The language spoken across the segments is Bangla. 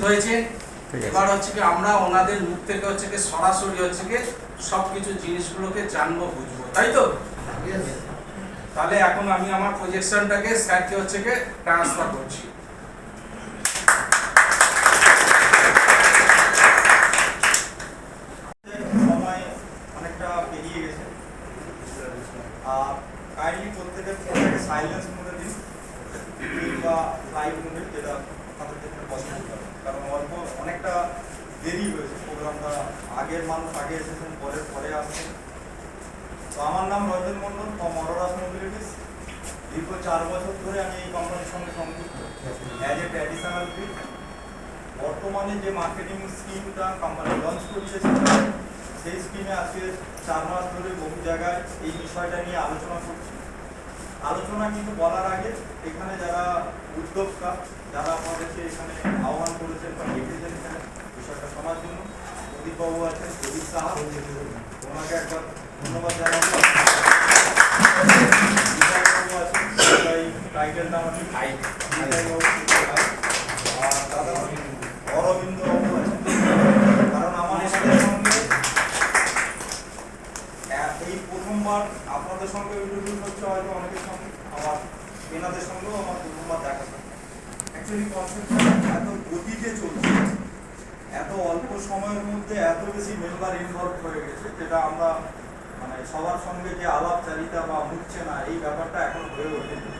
হয়েছে। এবার হচ্ছে কি আমরা ওনাদের মুখ থেকে হচ্ছে কি সরাসরি হচ্ছে কি সবকিছু জিনিসগুলোকে জানবো বুঝবো, তাই তো? তাহলে এখন আমি আমার প্রজেকশনটাকে স্যারকে হচ্ছে কি ট্রান্সফার করছি। সময় অনেকটা পেরিয়ে গেছে, আর কাইন্ডলি প্রত্যেকের ফোনটাকে সাইলেন্স মোডে দিন কিংবা ফ্লাইট মোডে, যেটা আপনাদের ক্ষেত্রে পছন্দ হবে, কারণ অল্প অনেকটা দেরি হয়েছে প্রোগ্রামটা। আগের মানুষ আগে এসেছেন, পরে আসছেন। তো আমার নাম রঞ্জন মণ্ডল, ফ্রম অরোরাস মোবিলিটিস। দীর্ঘ 4 বছর ধরে আমি এই কোম্পানির সঙ্গে সংযুক্ত অ্যাজ এ ট্র্যাডিশনাল ফিল্ড। বর্তমানে যে মার্কেটিং স্কিমটা কোম্পানি লঞ্চ করেছে, সেই স্কিমে আজকে 4 মাস ধরে বহু জায়গায় এই বিষয়টা নিয়ে আলোচনা করছি। আলোচনা কিন্তু বলার আগে এখানে যারা উদ্যোক্তা, যারা আমাদেরকে এখানে আহ্বান করেছেন বা ডেকেছেন এখানে বিষয়টা শোনার জন্য, প্রদীপবাবু আছেন, প্রদীপ সাহা, ওনাকে একবার ধন্যবাদ জানাবো। বিজয়বাবু আছেন, টাইটেলটা আমার ঠিক বিজয়বাবু, আর দাদা অরবিন্দ বাবু আছেন। কারণ আমার এনাদের সঙ্গে এই প্রথমবার আপনাদের সঙ্গে ইন্টারভিউ হচ্ছে, হয়তো অনেকের সঙ্গে আমার এনাদের সঙ্গেও আমার প্রথমবার দেখা থাকে। অ্যাকচুয়ালি কনসেপ্টটা এত গতিতে চলছে, এত অল্প সময়ের মধ্যে এত বেশি মেম্বার ইনভলভ হয়ে গেছে, যেটা আমরা মানে সবার সঙ্গে যে আলাপচারিতা বা মুখছে না, এই ব্যাপারটা এখন হয়ে ওঠেনি।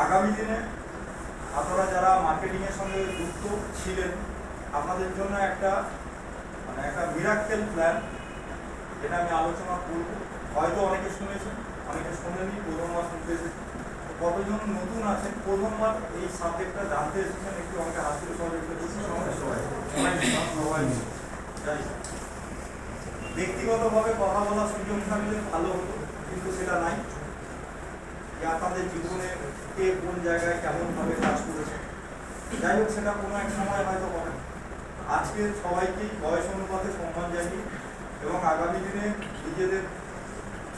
আগামী দিনে আপনারা যারা মার্কেটিংয়ের সঙ্গে যুক্ত ছিলেন, আপনাদের জন্য একটা মিরাক্কেল প্ল্যান, যেটা আমি আলোচনা করব। হয়তো অনেকে শুনেছেন, অনেকে শোনেনি, প্রথমবার শুনতে এসেছেন। কতজন নতুন আছেন, প্রথমবার এই সাবজেক্টটা জানতে এসেছেন, একটু আমাকে হাসির সবাই যাই। ব্যক্তিগতভাবে কথা বলার সুযোগ থাকলে ভালো হতো, কিন্তু সেটা নাই। যে আপনাদের জীবনে কে কোন জায়গায় কেমনভাবে কাজ করেছে, যাই হোক, সেটা কোনো এক সময় হয়তো হবে। আজকে সবাইকেই বয়স অনুপাতে সম্মান জানিয়ে এবং আগামী দিনে নিজেদের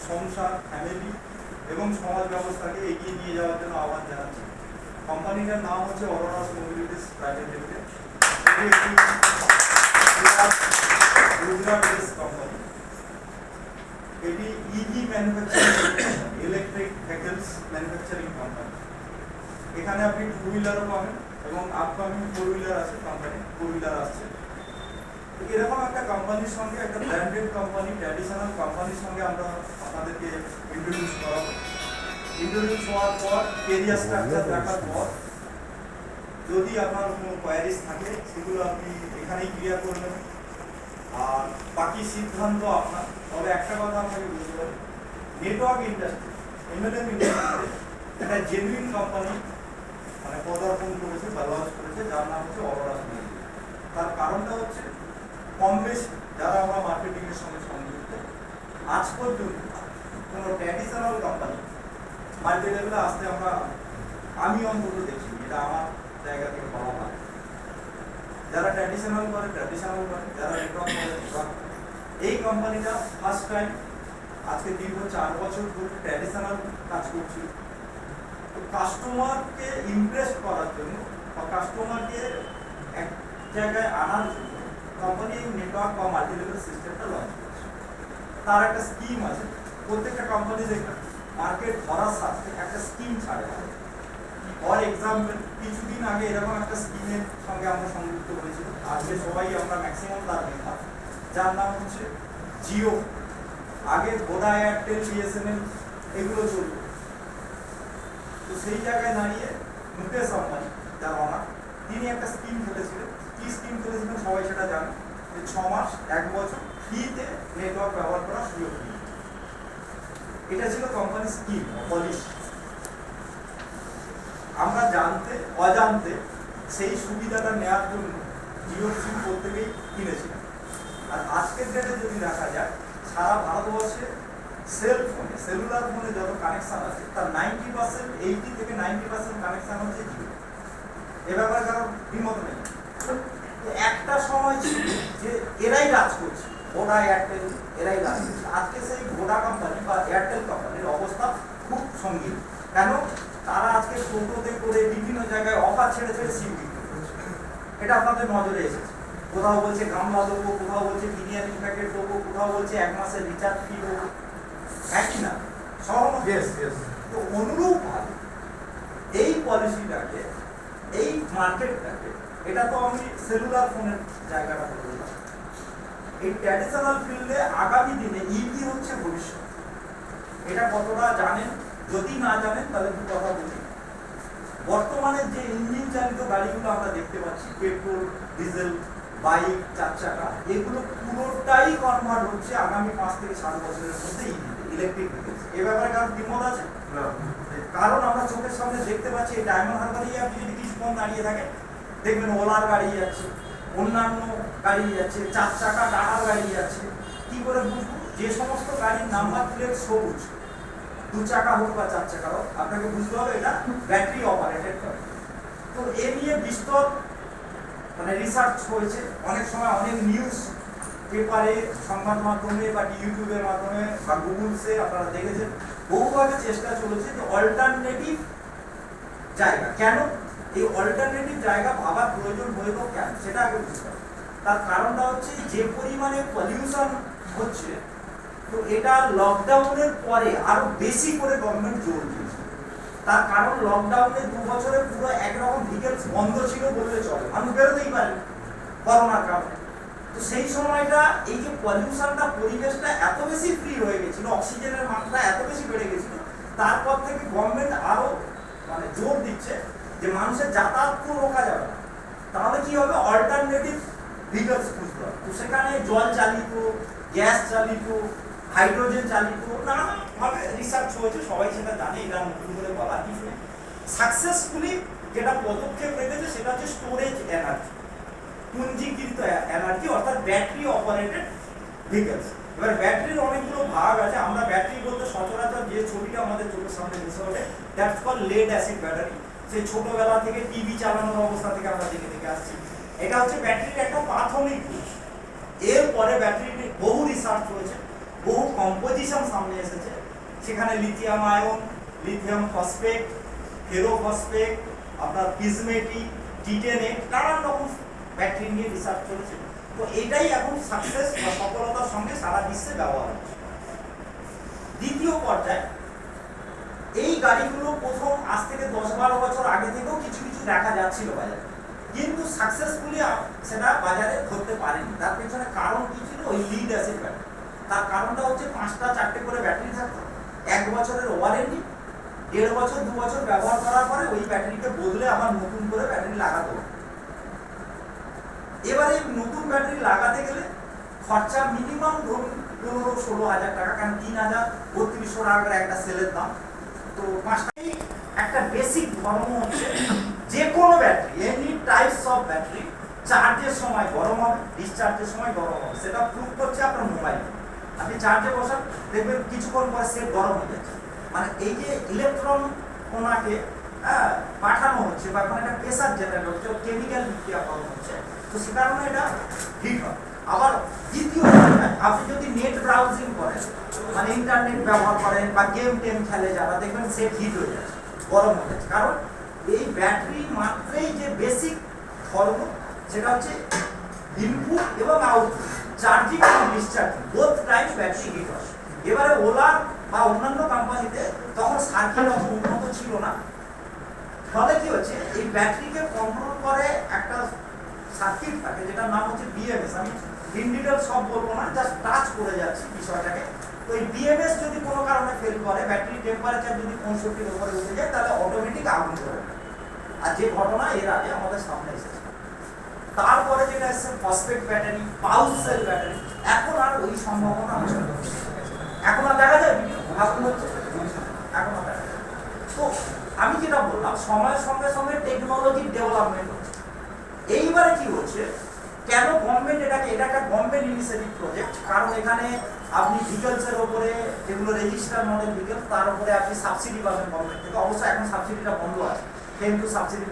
সংসার, ফ্যামিলি এবং সমাজ ব্যবস্থাকে এগিয়ে নিয়ে যাওয়ার জন্য আহ্বান জানাচ্ছি। কোম্পানিটার নাম হচ্ছে অরোরাস মোবিলিটিস প্রাইভেট লিমিটেড। এটি একটি গুজরাট বেসড কোম্পানি। এটি EV manufacturing, electric vehicles manufacturing company. এখানে আপনি 2 হুইলারও পাবেন এবং আপকামিং 4 হুইলার আছে, কোম্পানি 4 হুইলার আসছে। এরকম একটা কোম্পানির সঙ্গে, একটা ব্র্যান্ডেড কোম্পানি, ট্র্যাডিশনাল কোম্পানির সঙ্গে আমরা আপনাদেরকে ইন্ট্রোডিউস করাবো। ইন্ট্রোডিউস হওয়ার পর, কেরিয়ার স্ট্রাকচার দেখার পর, যদি আপনার কোনো কোয়ারিজ থাকে সেগুলো আপনি এখানেই ক্লিয়ার করে নেবেন, আর বাকি সিদ্ধান্ত আপনার। তবে একটা কথা আপনাকে বুঝতে পারি, নেটওয়ার্ক ইন্ডাস্ট্রি, এমএলএম ইন্ডাস্ট্রিতে একটা জেনুইন কোম্পানি মানে পদার্পণ করেছে বা লঞ্চ করেছে, যার নাম হচ্ছে অরোরাস মোবিলিটিস। তার কারণটা হচ্ছে, কম বেশি যারা আমরা মার্কেটিংয়ের সঙ্গে সংযুক্ত, আজ পর্যন্ত কোনো ট্র্যাডিশনাল কোম্পানি মাল্টি লেভেলে আসতে আমি অন্তত দেখি, এটা আমার জায়গা থেকে বলা হয়। যারা ট্র্যাডিশনাল করে, যারা নেটওয়ার্ক করে, নেটওয়ার্ক। এই কোম্পানিটা ফার্স্ট টাইম আজকে দীর্ঘ 4 বছর ধরে ট্র্যাডিশনাল কাজ করছি। তো কাস্টমারকে ইমপ্রেস করার জন্য বা কাস্টমারকে এক জায়গায় আনার জন্য কোম্পানি নেটওয়ার্ক বা মাল্টি লেভেল সিস্টেমটা লঞ্চ করছে। তার একটা স্কিম আছে, প্রত্যেকটা কোম্পানি দেখবেন মার্কেট ধরার সাথে একটা স্কিম ছাড়ে। ফর এক্সাম্পল, কিছুদিন আগে এরকম একটা স্কিমের সঙ্গে আমরা সংযুক্ত হয়েছিল, আজকে সবাই আমরা ম্যাক্সিমাম তার মেম্বার, যার নাম হচ্ছে জিও। আগে ভোডা, এয়ারটেল, বিএসএনএল এগুলো চলতো। তো সেই জায়গায় দাঁড়িয়ে মুকেশ আম্বানি, যার অনার, তিনি একটা স্কিম ফেলেছিলেন। কি স্কিম ফেলেছিলেন সবাই সেটা জানেন, যে 6 মাস 1 বছর ফ্রিতে নেটওয়ার্ক ব্যবহার করার সুযোগ দিন। এটা ছিল কোম্পানির স্কিম, পলিসি। আমরা জানতে অজান্তে সেই সুবিধাটা নেওয়ার জন্য জিও সিম প্রত্যেকেই কিনেছিলাম। আর আজকের ডেটে যদি দেখা যায়, সারা ভারতবর্ষে সেলুলার ফোনে যত কানেকশন আছে, তার 90%, 80 থেকে 90% কানেকশন হচ্ছে জিও। এ ব্যাপারে কারণ দ্বিমত নেই। একটা সময় ছিল যে এরাই রাজ করছে, ভোডা, এয়ারটেল এরাই রাজ করছে। আজকে সেই ভোডা কোম্পানি বা এয়ারটেল কোম্পানির অবস্থা খুব সঙ্গীন। কেন? তারা আজকে টোটোতে করে বিভিন্ন জায়গায় অফার ছেড়ে সিম বিক্রি করছে। এটা আপনাদের নজরে এসেছে। কোথাও বলছে গামলা দেবো, কোথাও বলছে বিরিয়ানি প্যাকেট দেবো, কোথাও বলছে 1 মাসের রিচার্জ ফি দেবো, একই না সহমত? তো অনুরূপভাবে এই পলিসিটাকে, এই মার্কেটটাকে, এটা তো আমি সেলুলার ফোনের জায়গাটা বললাম, এই ট্র্যাডিশনাল ফিল্ডে আগামী দিনে ইভি হচ্ছে ভবিষ্যৎ। এটা কতটা জানেন? যদি না জানেন তাহলে দু কথা বলি। বর্তমানে যে ইঞ্জিন চালিত গাড়িগুলো আমরা দেখতে পাচ্ছি, পেট্রোল, ডিজেল, বাইক, 4 চাকা, এগুলো পুরোটাই কনভার্ট হচ্ছে আগামী 5 থেকে 7 বছরের মধ্যে ইলেকট্রিক ভেহিকলস। এ ব্যাপারে কারণ দ্বিমত আছে? কারণ আমরা চোখের সামনে দেখতে পাচ্ছি এই ডায়মন্ড হারবারে আপনি যদি কিছুক্ষণ দাঁড়িয়ে থাকেন, দেখবেন ওলার গাড়ি যাচ্ছে, অন্যান্য গাড়ি যাচ্ছে, 4 চাকা টাটার গাড়ি যাচ্ছে। কি করে বুঝবো? যে সমস্ত গাড়ির নাম্বার প্লেট সবুজ, 2 চাকা হোক বা 4 চাকা হোক, আপনাকে বুঝতে হবে এটা ব্যাটারি অপারেটেড গাড়ি। তো এ নিয়ে বিস্তর মানে রিসার্চ হয়েছে, অনেক সময় অনেক নিউজ পেপারে, সংবাদ মাধ্যমে বা ইউটিউবের মাধ্যমে বা গুগলসে আপনারা দেখেছেন, বহুভাবে চেষ্টা চলেছে যে অল্টারনেটিভ জায়গা কেন, এই অল্টারনেটিভ জায়গা ভাবার প্রয়োজন হইল কেন, সেটা আগে বুঝতে হবে। তার কারণটা হচ্ছে যে পরিমাণে পলিউশন হচ্ছে, তো এটা লকডাউনের পরে আরো বেশি করে গভর্নমেন্ট জোর দিয়েছে। তার কারণ লকডাউনে 2 বছরে পুরো একরকম ভেহিকলস বন্ধ ছিল বললে চলে, মানুষ বেরোতেই পারে করোনার কারণে। তো সেই সময়টা এই যে পলিউশনটা, পরিবেশটা এত বেশি ফ্রি হয়ে গেছিল, অক্সিজেনের মাত্রা এত বেশি বেড়ে গেছিল, তারপর থেকে গভর্নমেন্ট আরো মানে জোর দিচ্ছে যে মানুষের যাতায়াত তো রোকা যাবে না, তাহলে কি হবে, অল্টারনেটিভ ভেহিকলস খুঁজতে হবে। তো সেখানে জল চালিত, গ্যাস চালিত, হাইড্রোজেন চালিত নানাভাবে রিসার্চ হয়েছে, সবাই সেটা জানে, এটা নতুন করে বলা কিছু নেই। সাকসেসফুলি যেটা পদক্ষেপ রেখেছে সেটা হচ্ছে স্টোরেজ এনার্জি, পুঞ্জীকৃত এনার্জি, অর্থাৎ ব্যাটারি অপারেটেড ভেহিকলস। এবার ব্যাটারির অনেকগুলো ভাগ আছে। আমরা ব্যাটারি বলতে সচরাচর যে ছবিটা আমাদের চোখের সামনে ভেসে ওঠে, that's call lead acid battery. সেই ছোটবেলা থেকে টিভি চালানোর অবস্থা থেকে আমরা দেখে দেখে আসছি। এটা হচ্ছে ব্যাটারির একটা প্রাথমিক রূপ। এরপরে ব্যাটারির বহু রিসার্চ হয়েছে, বহু কম্পোজিশন সামনে এসেছে, সেখানে lithium ion, lithium phosphate, ferrophosphate, আপনার পিজমেটিক, টিটেনেট, নানান রকম ব্যাটারি নিয়ে রিসার্চ চলছে। তো এটাই এখন সাকসেস বা সফলতার সঙ্গে সারা বিশ্বে ব্যবহার হচ্ছে। দ্বিতীয় পর্যায়ে এই গাড়িগুলো প্রথম আজ থেকে 10-12 বছর আগে থেকেও কিছু কিছু দেখা যাচ্ছিল বাজারে, কিন্তু সাকসেসফুলি সেটা বাজারে ধরতে পারেনি। তার পেছনে কারণ কি ছিল? ওই লিড অ্যাসিড ব্যাটারি। তার কারণটা হচ্ছে 5টা 4টে করে ব্যাটারি থাকতো, 1 বছরের ওয়ারেন্টি, 1.5 বছর 2 বছর ব্যবহার করার পরে ওই ব্যাটারিকে বদলে আবার নতুন করে ব্যাটারি লাগাতে হবে। এবারে নতুন ব্যাটারি লাগাতে গেলে খরচা মিনিমাম ধরুন 15-16 হাজার টাকা, কারণ 3,000-3200 টাকা করে একটা সেলের দাম। তো 5টাই একটা বেসিক ধর্ম হচ্ছে যে কোনো battery, any types of battery, চার্জের সময় গরম হবে, ডিসচার্জের সময় গরম হবে। সেটা প্রুফ করছে আপনার মোবাইল। আপনি চার্জে বসান, দেখবেন কিছুক্ষণ পরে সেট গরম হয়ে যাচ্ছে। মানে এই যে ইলেকট্রন ওনাকে পাঠানো হচ্ছে বা কোনো একটা প্রেসার জেনারেট হচ্ছে, কেমিক্যাল বিক্রিয়াকরণ হচ্ছে, তো সে কারণে এটা হিট হয়। আবার দ্বিতীয় আপনি যদি নেট ব্রাউজিং করেন, মানে ইন্টারনেট ব্যবহার করেন বা গেম টেম খেলে যারা, দেখবেন সেট হিট হয়ে যাচ্ছে, গরম হয়ে যাচ্ছে। কারণ এই ব্যাটারি মাত্রেই যে বেসিক ধর্ম, সেটা হচ্ছে ইনপুট এবং আউটপুট, চার্জিং এবং discharging, both time battery heat হয়। এবারে ওলা বা অন্যান্য কোম্পানিতে তখন সার্কিট অত উন্নত ছিল না, ফলে কি হচ্ছে, এই ব্যাটারিকে কন্ট্রোল করে একটা সার্কিট থাকে যেটার নাম হচ্ছে বিএমএস। আমি ইন ডিটেল সব বলবো না, জাস্ট টাচ করে যাচ্ছি বিষয়টাকে। তো এই বিএমএস যদি কোনো কারণে ফেল করে, ব্যাটারি টেম্পারেচার যদি 65-এর উপরে উঠে যায়, তাহলে অটোমেটিক আগুন ধরে। আর যে ঘটনা এর আগে আমাদের সামনে এসেছে। তারপরে যেটা এসেছে phosphate battery, pouch sell battery, এখন আর ওই সম্ভাবনা আছে না। এখন আর দেখা যায় আগুন হচ্ছে, এখন আর দেখা যায়। তো আমি যেটা বললাম, সময়ের সঙ্গে সঙ্গে টেকনোলজির ডেভেলপমেন্ট হচ্ছে। এইবারে কি হচ্ছে, কেন গভর্নমেন্ট এটা একটা গভর্নমেন্ট ইনিশিয়েটিভ প্রজেক্ট, কারণ এখানে আপনি ভেহিকলসের উপরে যেগুলো রেজিস্টার মডেল ভেহিকলস, তার উপরে আপনি সাবসিডি পাবেন গভর্নমেন্ট থেকে। অবশ্যই এখন সাবসিডিটা বন্ধ আছে, কিন্তু সাবসিডি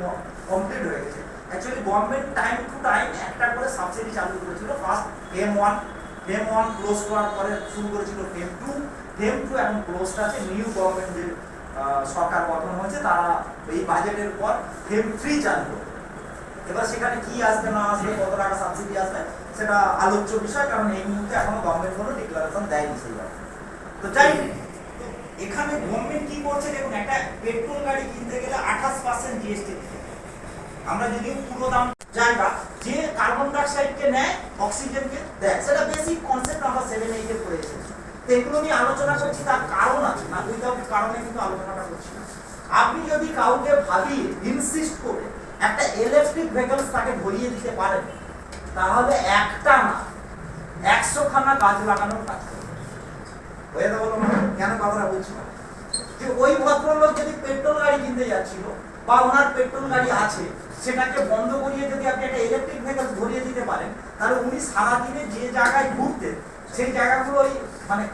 কমপ্লিট হয়ে গেছে। Actually government time to time একটা করে সাবসিডি চালু করেছিল। ফার্স্ট ফেম 1 ক্লোজ করার পরে শুরু করেছিল ফেম 2 এখন ক্লোজড আছে। নিউ গভর্নমেন্ট যে সরকার গঠন হয়েছে, তারা এই বাজেটের পর ফেম 3 চালু করবে। এবার সেখানে কি আসবে না আসবে, কত টাকা সাবসিডি আসবে, সেটা আলোচ্য বিষয়, কারণ এই মুহূর্তে এখনো গভর্নমেন্ট কোনো ডিক্লারেশন দেয়নি সেই ব্যাপারে। তো যাই হোক, তো এখানে গভর্নমেন্ট কি করছে দেখুন, একটা পেট্রোল গাড়ি কিনতে গেলে 28% জিএসটি দিতে হয়। আমরা যদি পুরো দাম জায়গা যে কার্বন ডাইঅক্সাইডকে নেয় অক্সিজেনকে দেয়, সেটা বেসিক কনসেপ্ট আমরা 7-8 এ পড়ে এসেছি। তো এগুলো নিয়ে আলোচনা করছি, তার কারণ আছে না, উইদাউট কারণে কিন্তু আলোচনাটা করছি না। আপনি যদি কাউকে ভাবিয়ে ইনসিস্ট করে একটা ইলেকট্রিক ভেহিকলস তাকে ভরিয়ে দিতে পারেন, তাহলে একটা না 100 খানা গাছ লাগানোর কাজ করবে। হয়ে যাবো না? কেন কথাটা বলছি না, যে ওই ভদ্রলোক যদি পেট্রোল গাড়ি কিনতে যাচ্ছিল বা ওনার পেট্রোল গাড়ি আছে, সেটাকে বন্ধ করিয়ে যদি আপনি একটা ইলেকট্রিক ভেহিকলস ভরিয়ে দিতে পারেন, তাহলে উনি সারাদিনে যে জায়গায় ঘুরতেন সেই জায়গাগুলো ওই মানে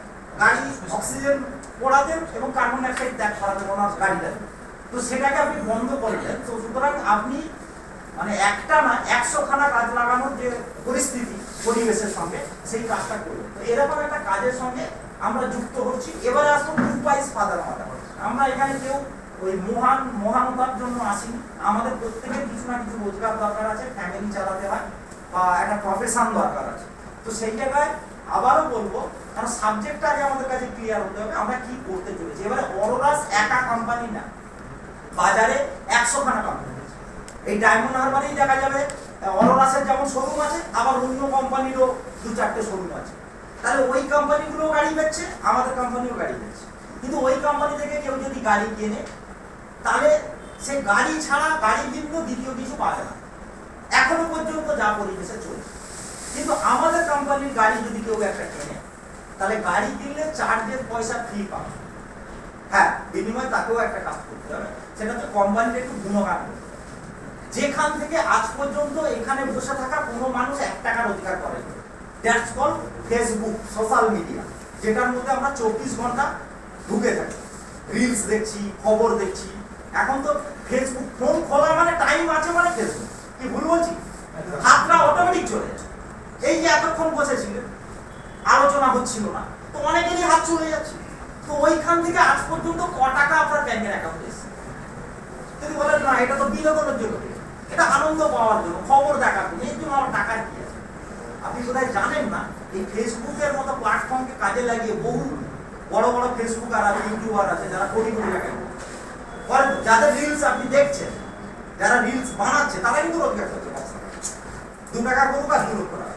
গাড়ি অক্সিজেন পোড়াতেন এবং কার্বন ডাইঅক্সাইড ত্যাগ করাতেন ওনার গাড়িটাতে। তো সেটাকে আপনি বন্ধ করলেন। তো সুতরাং আপনি মানে একটা না 100 খানা গাছ লাগানোর যে পরিস্থিতি পরিবেশের সঙ্গে, সেই কাজটা করবেন। তো এরকম একটা কাজের সঙ্গে আমরা যুক্ত হচ্ছি। এবারে আসবো গ্রুপ ওয়াইজ ফাদার মাদার। আমরা এখানে কেউ ওই মহানতার জন্য আসিনি। আমাদের প্রত্যেকের কিছু না কিছু রোজগার দরকার আছে, ফ্যামিলি চালাতে হয় বা একটা প্রফেশন দরকার আছে। তো সেই জায়গায় আবারও বলবো, কারণ সাবজেক্টটা আগে আমাদের কাছে ক্লিয়ার হতে হবে আমরা কি করতে চলেছি। এবারে অরোরাস একা কোম্পানি না, বাজারে 100 খানা কোম্পানি আছে। এই ডায়মন্ড হারবারেই দেখা যাবে অরোরাসের যেমন শোরুম আছে, আবার অন্য কোম্পানিরও 2-4টে শোরুম আছে। তাহলে ওই কোম্পানিগুলো গাড়ি বেচছে, আমাদের কোম্পানিও গাড়ি বেচছে। কিন্তু ওই কোম্পানি থেকে কেউ যদি গাড়ি কেনে, তাহলে সে গাড়ি ছাড়া গাড়ি ভিন্ন দ্বিতীয় কিছু পাবে না, এখনো পর্যন্ত যা পরিবেশে চলছে। কিন্তু আমাদের কোম্পানির গাড়ি যদি কেউ একটা কেনে, তাহলে গাড়ি কিনলে চার্জের পয়সা ফ্রি পাবে। হ্যাঁ, বিনিময়ে তাকেও একটা কাজ করতে হবে, সেটা হচ্ছে কোম্পানির একটু গুণগান করতে হবে। যেখান থেকে আজ পর্যন্ত এখানে বসে থাকা কোনো মানুষ 1 টাকার অধিকার করেনি। That's call Facebook, social media, যেটার মধ্যে আমরা 24 ঘন্টা ঢুকে থাকি, রিলস দেখছি, খবর দেখছি। এখন তো ফেসবুক ফোন খোলা মানে টাইম আছে মানে ফেসবুক, কি ভুল বলছি? হাতটা অটোমেটিক চলে যাচ্ছে। এই যে এতক্ষণ বসেছিলেন, আলোচনা হচ্ছিল না, তো অনেকেরই হাত চলে যাচ্ছে। তো ওইখান থেকে আজ পর্যন্ত ক টাকা আপনার ব্যাংকের অ্যাকাউন্টে এসেছে? যদি বলেন না এটা তো বিনোদনের জন্য, এটা আনন্দ পাওয়ার জন্য, খবর দেখার জন্য, এর জন্য আমার টাকার কি আছে? আপনি কোথায় জানেন না, এই ফেসবুকের মতো প্ল্যাটফর্মকে কাজে লাগিয়ে বহু বড় বড় ফেসবুকার আছে, ইউটিউবার আছে, যারা কোটি কোটি টাকা করেন। যাদের রিলস আপনি দেখছেন, যারা রিলস বানাচ্ছে, তারা কিন্তু রোজগার করছে, 2 টাকা করুক আর 2 লক্ষ টাকা।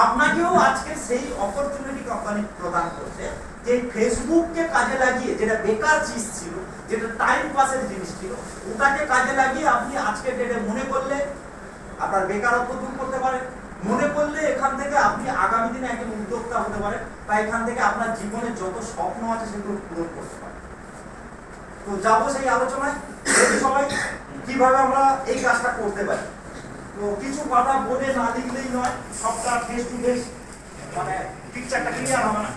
আপনাকেও আজকে সেই অপরচুনিটি কোম্পানি প্রদান করছে, যে ফেসবুককে কাজে লাগিয়ে, যেটা বেকার চিজ ছিল, যেটা টাইম পাসের জিনিস ছিল, ওটাকে কাজে লাগিয়ে আপনি আজকের ডেটে মনে করলে আপনার বেকারত্ব দূর করতে পারেন, মনে করলে এখান থেকে আপনি আগামী দিনে একজন উদ্যোক্তা হতে পারেন, বা এখান থেকে আপনার জীবনের যত স্বপ্ন আছে সেগুলো পূরণ করতে পারেন। তো যাবো সেই আলোচনায়, সবাই কিভাবে আমরা এই কাজটা করতে পারি। তো কিছু কথা বলে না লিখলেই নয়, সবটা ফেস টু ফেস মানে পিকচারটা ক্লিয়ার হবে না।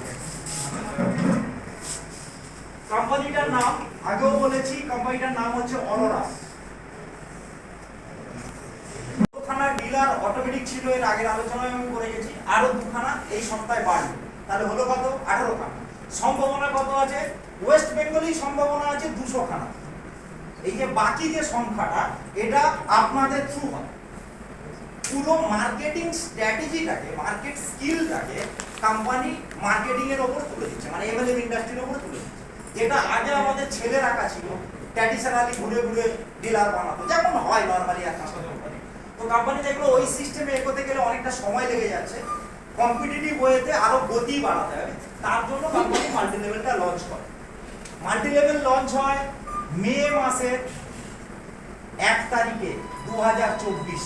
কোম্পানিটার নাম আগেও বলেছি, কোম্পানিটার নাম হচ্ছে অরোরাস। থানার ডিলার অটোমেটিক ছিল, এর আগের আলোচনায় আমি করে গেছি। আরো 2 খানা এই সপ্তাহে বাড়বে, তাহলে হলো কত? 18 খানা। সম্ভাবনা কত আছে? ওয়েস্ট বেঙ্গলেই সম্ভাবনা আছে 200 খানা। এই যে বাকি যে সংখ্যাটা, এটা আপনাদের থ্রু হয়। পুরো মার্কেটিং স্ট্র্যাটেজিটাকে, মার্কেট স্কিলটাকে কোম্পানি মার্কেটিং এর উপর তুলে দিচ্ছে, মানে এমএলএম ইন্ডাস্ট্রির উপর তুলে দিচ্ছে। যেটা আগে আমাদের ছেলে রাখা ছিল, ট্র্যাডিশনালি ঘুরে ঘুরে ডিলার বানাতো, যেমন হয় নরমালি একটা কোম্পানি। তো কোম্পানি দেখলো ওই সিস্টেমে এগোতে গেলে অনেকটা সময় লেগে যাচ্ছে, কম্পিটিটিভ ওয়েতে আরো গতি বাড়াতে হবে। তার জন্য কোম্পানি মাল্টি লেভেলটা লঞ্চ করে। মাল্টি লেভেল লঞ্চ হয় মে মাসের 1 তারিখে 2024।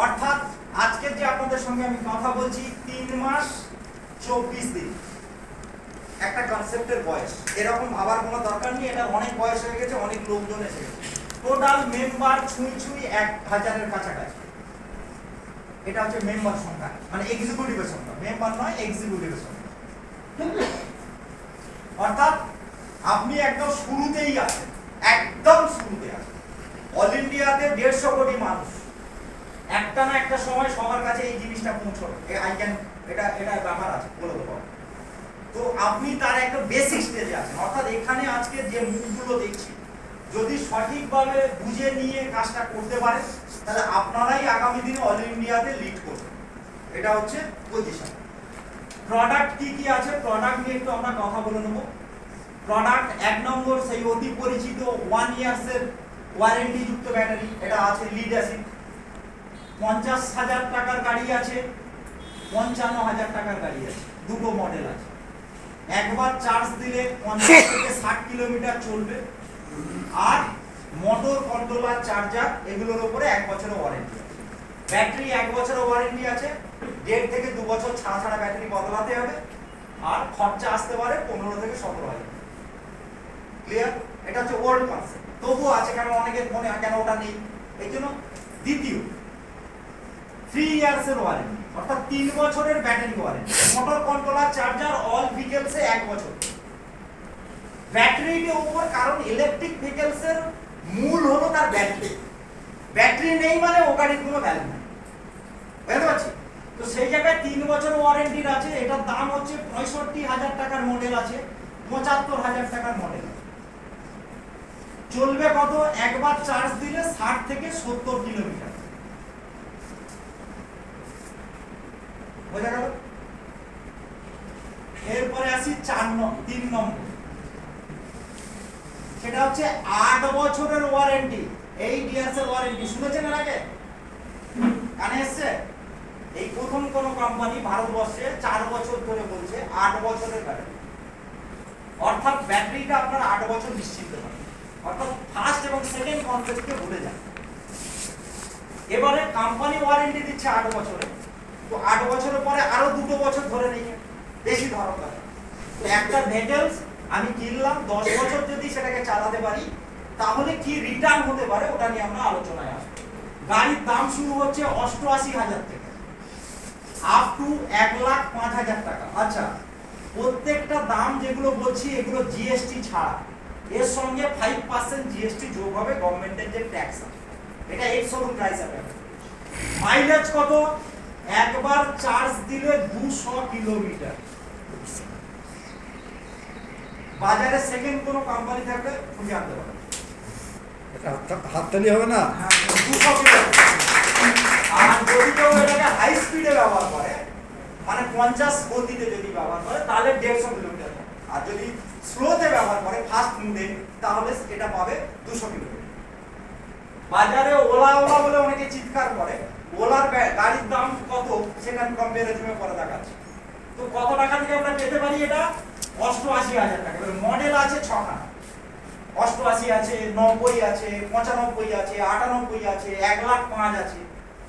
অর্থাৎ আজকে যে আপনাদের সঙ্গে আমি কথা বলছি, 3 মাস 24 দিন একটা কনসেপ্টের বয়স। এরকম ভাবার কোনো দরকার নেই, এটা অনেক বয়স হয়ে গেছে, অনেক লোকজন এসে গেছে। টোটাল মেম্বার ছুঁই 1000-এর কাছাকাছি। এটা হচ্ছে মেম্বার সংখ্যা, মানে এক্সিকিউটিভের সংখ্যা, মেম্বার নয়, এক্সিকিউটিভের সংখ্যা। অর্থাৎ আপনি একদম শুরুতেই আছেন, একদম শুরুতে আছেন। অল ইন্ডিয়াতে 150 কোটি মানুষ, একটা না একটা সময় সবার কাছে এই জিনিসটা পৌঁছবে। এটা ব্যাপার আছে, বলে দেবো। তো আপনি তার একটা বেসিক স্টেজে আছেন। অর্থাৎ এখানে আজকে যে মুখগুলো দেখছি, যদি সঠিকভাবে বুঝে নিয়ে কাজটা করতে পারেন তাহলে আপনারাই আগামী দিনে অল ইন্ডিয়াতে লিড করবেন। এটা হচ্ছে পজিশন। প্রোডাক্ট কি কি আছে, প্রোডাক্ট নিয়ে একটু আমরা কথা বলে নেব। প্রোডাক্ট 1 নম্বর সেই অতি পরিচিত 1 ইয়ার্সের ওয়ারেন্টি যুক্ত ব্যাটারি, এটা আছে লিড অ্যাসিড। 50,000 টাকার গাড়ি আছে, 55,000 টাকার গাড়ি আছে, দুটো মডেল আছে। একবার চার্জ দিলে 50 থেকে 60 কিলোমিটার চলবে। আর মোটর কন্ট্রোলার, চার্জার এগুলোর উপরে 1 বছরের ওয়ারেন্টি আছে। ব্যাটারি 1 বছরের ওয়ারেন্টি আছে, 1.5 থেকে 2 বছর ছাড়া ছাড়া ব্যাটারি বদলাতে হবে। আর খরচা আসতে পারে 15 থেকে 17,000। ক্লিয়ার? এটা হচ্ছে ওল্ড কনসেপ্ট, তবুও আছে কেন অনেকের মনে হয় কেন ওটা নেই। এই জন্য দ্বিতীয় 3 ইয়ার্সের ওয়ারেন্টি, অর্থাৎ 3 বছরের battery warranty. Motor controller, charger all ভেহিকলসে 1 বছর। ব্যাটারির উপর, কারণ ইলেকট্রিক ভেহিকলসের মূল হলো তার ব্যাটারি। ব্যাটারি নেই মানে ও গাড়ির কোনো ভ্যালু নেই, বুঝতে পারছি? তো সেই জায়গায় 3 বছর ওয়ারেন্টির আছে। এটার দাম হচ্ছে 65,000 টাকার মডেল আছে, 75,000 টাকার মডেল আছে। চলবে কত? একবার চার্জ দিলে 60 থেকে 70 কিলোমিটার। বোঝা গেল? এরপরে আসি 3 নম্বর, সেটা হচ্ছে 8 বছরের ওয়ারেন্টি। 8 ইয়ার্সের ওয়ারেন্টি শুনেছেন এর আগে? কানে এসছে? এই প্রথম কোন কোম্পানি ভারতবর্ষে 4 বছর ধরে বলছে 8 বছরের ব্যাটারি, অর্থাৎ ব্যাটারিটা আপনার 8 বছর নিশ্চিত হবে। অর্থাৎ ফার্স্ট এবং সেকেন্ড কনসেপ্টকে ভুলে যান। এবারে কোম্পানি ওয়ারেন্টি দিচ্ছে 8 বছরের, তো 8 বছরের পরে আরো 2 বছর ধরে নিয়ে বেশি ধরো কথা। তো একটা ভেহিকলস আমি কিনলাম, 10 বছর যদি সেটাকে চালাতে পারি তাহলে কি রিটার্ন হতে পারে ওটা নিয়ে আমরা আলোচনায় আসবো। গাড়ির দাম শুরু হচ্ছে 88,000 থেকে আপ টু 1,05,000 টাকা। আচ্ছা, প্রত্যেকটা দাম যেগুলো বলছি এগুলো জিএসটি ছাড়া, এর সঙ্গে 5% জিএসটি যোগ হবে, গভর্নমেন্টের যে ট্যাক্স আছে। এটা এক্স শোরুম প্রাইস আছে। মাইলেজ কত? একবার চার্জ দিলে 200 কিলোমিটার। বাজারে সেকেন্ড কোন কোম্পানি থাকলে খুঁজে আনতে পারবে, হাততালি হবে না? 200 কিলোমিটার। আর যদি কেউ এটাকে হাই স্পিডে ব্যবহার করে, মানে 50 গতিতে যদি ব্যবহার করে তাহলে 150 কিলোমিটার। আর যদি স্লোতে ব্যবহার করে, ফাস্ট মুডে, তাহলে এটা পাবে 200 কিলোমিটার। বাজারে ওলা বলে অনেকে চিৎকার করে, ওলার গাড়ির দাম কত সেটা আমি কম্পারিজনে করে দেখাচ্ছি। তো কত টাকা থেকে আমরা পেতে পারি এটা? 88,000 টাকা। মডেল আছে 6টা, 88 আছে, 90 আছে, 95 আছে, 98 আছে, 1,05,000 আছে।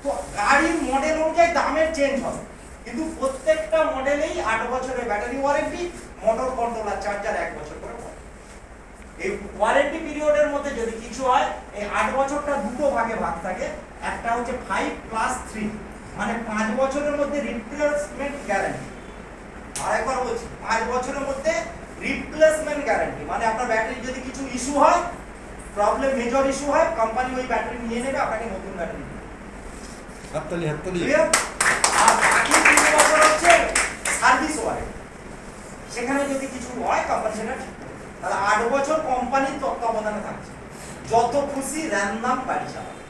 তো গাড়ির মডেল অনুযায়ী দামের চেঞ্জ হবে, কিন্তু প্রত্যেকটা মডেলেই 8 বছরের battery warranty, motor controller, charger 1 বছর করে। এই ওয়ারেন্টি পিরিয়ডের মধ্যে যদি কিছু হয়, এই 8 বছরটা দুটো ভাগে ভাগ থাকে। একটা হচ্ছে 5+3, মানে 5 বছরের মধ্যে রিপ্লেসমেন্ট গ্যারান্টি। আরেকবার বলছি, 5 বছরের মধ্যে রিপ্লেসমেন্ট গ্যারান্টি, মানে আপনার ব্যাটারি যদি কিছু ইস্যু হয়, প্রবলেম মেজর ইস্যু হয়, কোম্পানি ওই ব্যাটারি নিয়ে নেবে, আপনাকে নতুন ব্যাটারি দেবে। হাততালি হাততালি। ক্লিয়ার? আর বাকি 3 বছর হচ্ছে সার্ভিস ওয়ারেন্টি, সেখানে যদি কিছু হয় কোম্পানি সেটা ঠিক করে দেবে। তাহলে 8 বছর কোম্পানির তত্ত্বাবধানে থাকছে, যত খুশি র্যান্ডম গাড়ি চালাবে।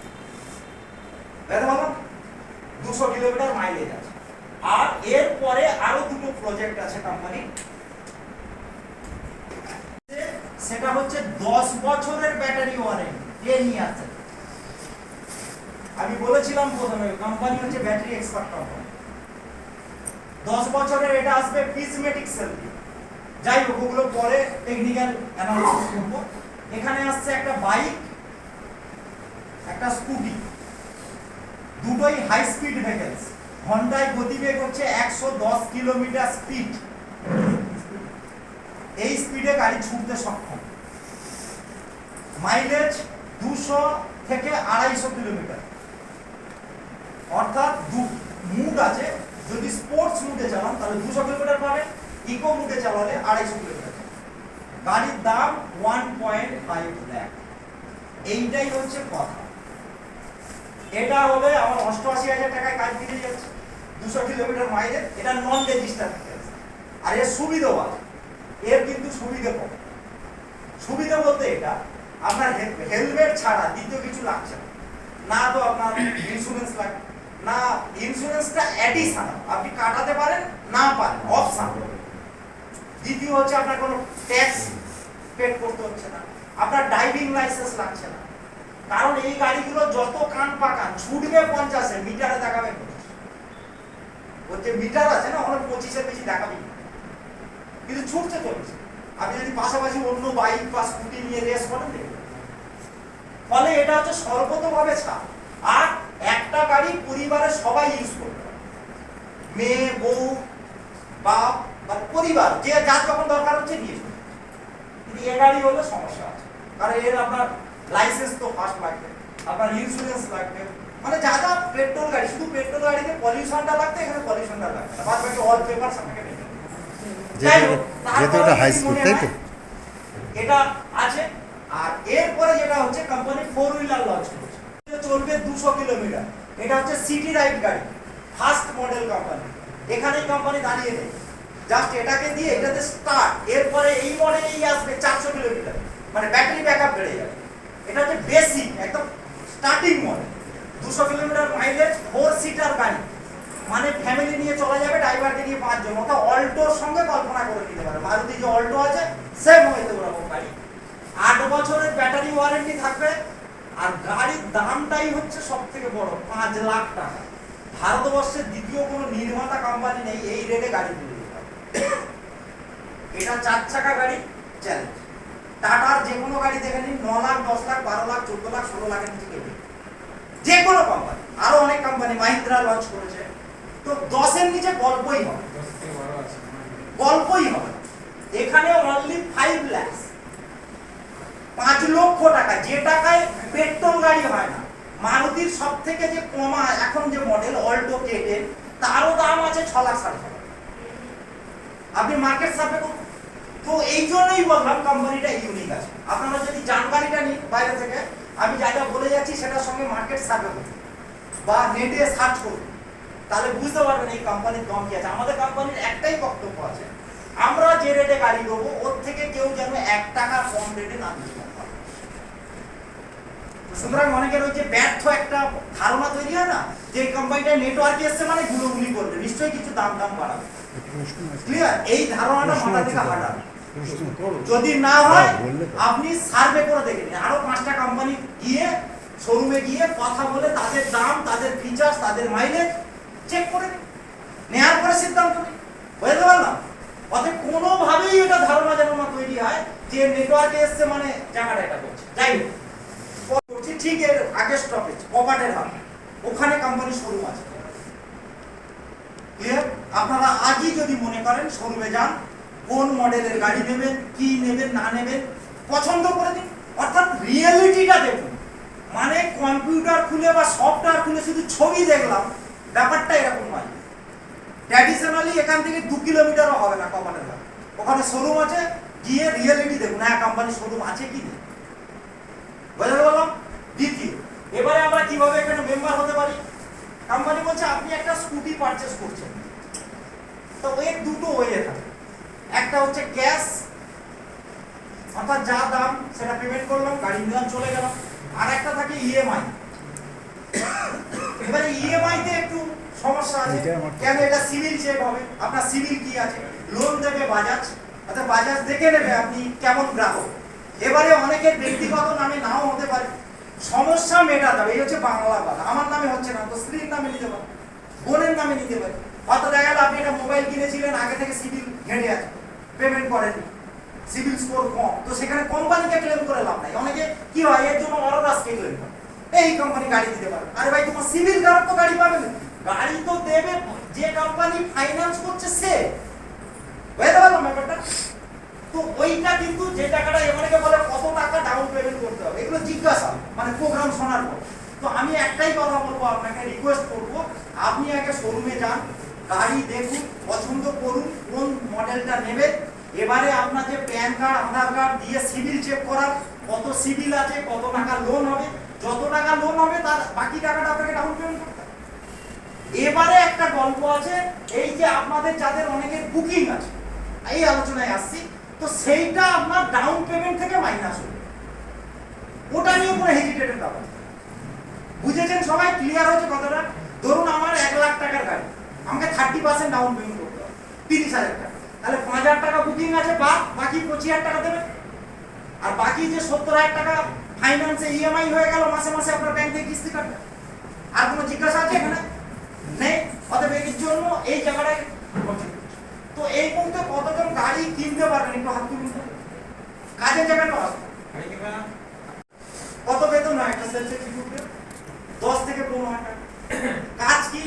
বুঝতে পারলাম? 200 কিলোমিটার মাইলেজ আছে। আর এরপরে আরো দুটো প্রজেক্ট আছে কোম্পানি, সেটা হচ্ছে 10 বছরের ব্যাটারি ওয়ারেন্টি, 10 ইয়ার্স। আমি বলেছিলাম প্রথমে কোম্পানি হচ্ছে ব্যাটারি এক্সপার্ট কোম্পানি। 10 বছরের এটা আসবে প্রিজমেটিক সেল দিয়ে। যাই হোক, ওগুলো পরে টেকনিক্যাল অ্যানালিসিস করব। এখানে আসছে একটা বাইক, একটা স্কুটি, দুটোই হাই স্পিড ভেহিকলস। ঘন্টায় গতিবেগ হচ্ছে 110 কিলোমিটার স্পিড। এই স্পিডে গাড়ি ছুটতে সক্ষম। মাইলেজ 200 থেকে 250 কিলোমিটার। অর্থাৎ মুড আছে, যদি স্পোর্টস মুডে চালান তাহলে 200 কিলোমিটার পাবেন, ইকো মুডে চালালে 250 কিলোমিটার। গাড়ির দাম 1.5 লাখ। এইটাই হচ্ছে কথা। এটা হলে আমার 88,000 টাকায় কাজ বেরিয়ে যাচ্ছে, 200 কিলোমিটার মাইলেজ। এটা নন রেজিস্টার। আর এর সুবিধা আছে, এর কিন্তু সুবিধা কম। সুবিধা বলতে এটা আপনার হেলমেট ছাড়া দ্বিতীয় কিছু লাগছে না, না তো আপনার ইন্স্যুরেন্স লাগে, না ইন্স্যুরেন্সটা অ্যাডিশনাল, আপনি কাটাতে পারেন না পারেন অপশন। দ্বিতীয় হচ্ছে আপনার কোনো ট্যাক্স পে করতে হচ্ছে না, আপনার ড্রাইভিং লাইসেন্স লাগছে না, কারণ এই গাড়িগুলো যত কান পাকান ছুটবে 50-এ, মিটারে দেখাবে 25। ওর যে মিটার আছে না ওখানে 25-এর বেশি দেখাবে না, কিন্তু ছুটছে চলছে। আপনি যদি পাশাপাশি অন্য বাইক বা স্কুটি নিয়ে রেস করেন দেখবেন। ফলে এটা হচ্ছে সর্বতভাবে ছাড়। আর একটা গাড়ি পরিবারের সবাই ইউজ করতে পারে, মেয়ে, বউ, বাপ বা পরিবার, যে যার যখন দরকার হচ্ছে নিয়ে যাবে। কিন্তু এ গাড়ি হলে সমস্যা আছে, কারণ এর আপনার লাইসেন্স তো ফার্স্ট লাগবে, আপনার ইন্স্যুরেন্স লাগবে, মানে যা যা পেট্রোল গাড়ি, শুধু পেট্রোল গাড়িতে পলিউশনটা লাগবে, এখানে পলিউশনটা লাগবে না, বাদ বাকি অল পেপারস আপনাকে নিতে হবে। যেহেতু এটা হাই স্পিড, তাই তো? এটা আছে। আর এরপরে যেটা হচ্ছে কোম্পানি 4 হুইলার লঞ্চ করেছে, চলবে 200 কিলোমিটার। এটা হচ্ছে সিটি রাইড গাড়ি, ফার্স্ট মডেল কোম্পানি। এখানেই কোম্পানি দাঁড়িয়ে নেই, জাস্ট এটাকে দিয়ে এটাতে স্টার্ট, এরপরে এই মডেলেই আসবে 400 কিলোমিটার, মানে ব্যাটারি ব্যাকআপ বেড়ে যাবে। এটা হচ্ছে বেসিক একদম starting model, 200 kilometre mileage, 4 seater গাড়ি, মানে ফ্যামিলি নিয়ে চলা যাবে, ড্রাইভারকে নিয়ে 5 জন। ওটা অল্টোর সঙ্গে কল্পনা করে নিতে পারে, মারুতি যে অল্টো আছে সেম হয়তো ওরকম গাড়ি। 8 বছরের ব্যাটারি ওয়ারেন্টি থাকবে। আর গাড়ির দামটাই হচ্ছে সব থেকে বড়, 5 লাখ টাকা। ভারতবর্ষের দ্বিতীয় কোনো নির্মাতা কোম্পানি নেই এই রেটে গাড়ি তুলে দিতে পারে। এটা 4 চাকা গাড়ি চ্যালেঞ্জ। টাটার যে কোনো গাড়ি দেখে নিন, 9 লাখ, 10 লাখ, 12 লাখ, 14 লাখ, 16 লাখের নিচে কেউ নেই। যে কোনো কোম্পানি, আরো অনেক কোম্পানি, মাহিন্দ্রা লঞ্চ করেছে, তো 10-এর নিচে গল্পই হবে, গল্পই হবে। এখানে অনলি 5 লাখ, 5 লক্ষ টাকা, যে টাকায় পেট্রোল গাড়ি হয় না। মারুতির সব থেকে যে কমা এখন যে মডেল অল্টো K10, তারও দাম আছে 6 লাখ 60 টাকা। আপনি মার্কেট সার্ভে করুন। তো এই জন্যই বললাম কোম্পানিটা ইউনিক আছে। আপনারা যদি যান গাড়িটা নিন বাইরে থেকে, আমি যা যা বলে যাচ্ছি সেটার সঙ্গে মার্কেট সার্ভে করুন বা নেটে সার্চ করুন, তাহলে বুঝতে পারবেন এই কোম্পানির দাম কি আছে। আমাদের কোম্পানির একটাই বক্তব্য আছে, আমরা যে রেটে গাড়ি দেবো ওর থেকে কেউ যেন 1 টাকা কম রেটে না দিতে পারে। সুতরাং অনেকের ওই যে ব্যর্থ একটা ধারণা তৈরি হয় না, যে কোম্পানিটা নেটওয়ার্কে এসছে মানে গুলোগুলি করবে, নিশ্চয়ই কিছু দাম বাড়াবে। ক্লিয়ার? এই ধারণাটা মাথা থেকে হাঁটাবে। যদি না হয় আপনি সার্ভে করে দেখে নিন, আরো 5টা কোম্পানি গিয়ে শোরুমে গিয়ে কথা বলে তাদের দাম, তাদের ফিচার্স, তাদের মাইলেজ চেক করে নিন, নেওয়ার পরে সিদ্ধান্ত নিন। বুঝতে পারলাম? অতএব কোনোভাবেই এটা ধারণা যেন না তৈরি হয় যে নেটওয়ার্কে এসছে মানে জায়গাটা এটা করছে। যাই হোক, ঠিক এর আগের স্টপেজ কপাটের হাট, ওখানে কোম্পানি শোরুম আছে। ক্লিয়ার? আপনারা আজই যদি মনে করেন শোরুমে যান, কোন মডেলের গাড়ি নেবেন, কি নেবেন না নেবেন পছন্দ করে দিন। অর্থাৎ রিয়েলিটিটা দেখুন, মানে কম্পিউটার খুলে বা সফটওয়্যার খুলে শুধু ছবি দেখলাম, ব্যাপারটা এরকম নয়। ট্র্যাডিশনালি এখান থেকে 2 কিলোমিটারও হবে না কোম্পানির হাট, ওখানে শোরুম আছে, গিয়ে রিয়েলিটি দেখুন, হ্যাঁ কোম্পানির শোরুম আছে কি নেই। বুঝতে পারলাম? দ্বিতীয়, এবারে আমরা কিভাবে এখানে মেম্বার হতে পারি। কোম্পানি বলছে আপনি একটা স্কুটি পারচেজ করছেন, তো এর দুটো ওয়ে থাকে। একটা হচ্ছে ক্যাশ, অর্থাৎ যা দাম সেটা পেমেন্ট করলাম, গাড়ি নিলাম, চলে গেলাম। আর একটা থাকে ইএমআই। এবারে ইএমআই তে একটু সমস্যা আছে, কেন? এটা সিভিল চেক হবে, আপনার সিভিল কি আছে। লোন দেবে বাজাজ, অর্থাৎ বাজাজ দেখে নেবে আপনি কেমন গ্রাহক। এবারে অনেকের ব্যক্তিগত নামে নাও হতে পারে, সমস্যা মেটাতে হবে। এই হচ্ছে বাংলা কথা, আমার নামে হচ্ছে না, তো স্ত্রীর নামে নিতে পারে, বোনের নামে নিতে পারে। হয়তো দেখা গেল আপনি একটা মোবাইল কিনেছিলেন, আগে থেকে সিভিল ঘেটে আছে, পেমেন্ট করেননি, সিভিল স্কোর কম, তো সেখানে কোম্পানিকে ক্লেম করে লাভ নাই। অনেকে কি হয়, এর জন্য অররাসকে ক্লেম করে, এই কোম্পানি গাড়ি দিতে পারে। আরে ভাই, তোমার সিভিল খারাপ তো গাড়ি পাবে না, গাড়ি তো দেবে যে কোম্পানি ফাইন্যান্স করছে সে। বুঝতে পারলাম ব্যাপারটা? তো ওইটা কিন্তু যে টাকাটা এমনকে বলে কত টাকা ডাউন পেমেন্ট করতে হবে, এগুলো জিজ্ঞাসা, মানে প্রোগ্রাম শোনার পর। তো আমি একটাই কথা বলবো, আপনাকে রিকোয়েস্ট করবো, আপনি আগে শোরুমে যান, গাড়ি দেখুন, পছন্দ করুন কোন মডেলটা নেবেন। এবারে আপনার যে প্যান কার্ড, আধার কার্ড দিয়ে সিভিল চেক করার, কত সিভিল আছে, কত টাকা লোন হবে, যত টাকা লোন হবে তার বাকি টাকাটা আপনাকে ডাউন পেমেন্ট করতে হবে। এবারে একটা গল্প আছে, এই যে আপনাদের যাদের অনেকের বুকিং আছে, এই আলোচনায় আসছি, তো সেইটা আপনার ডাউন পেমেন্ট থেকে মাইনাস হবে। ওটা নিয়ে কোনো হেজিটেটের ব্যাপার নেই। বুঝেছেন সবাই? ক্লিয়ার হয়েছে কথাটা? ধরুন আমার 1,00,000 টাকার গাড়ি, আমাকে 30% ডাউন পেমেন্ট করতে হবে, 30,000 টাকা। তাহলে 5,000 টাকা বুকিং আছে, বাকি 25,000 টাকা দেবেন। আর বাকি যে 70,000 টাকা ফাইন্যান্সে ইএমআই হয়ে গেল, মাসে মাসে আপনার ব্যাংক থেকে কিস্তি কাটবে। আর কোনো জিজ্ঞাসা আছে এখানে? নেই। অতএব এর জন্য এই জায়গাটায় বলছি। তো এই মুহূর্তে কতজন গাড়ি কিনতে পারবেন একটু হাত তুলুন তো। কাজের জায়গাটা আসবে। কত বেতন হয় একটা সেলস এক্সিকিউটিভ? 10 থেকে 15,000 টাকা। কাজ কি?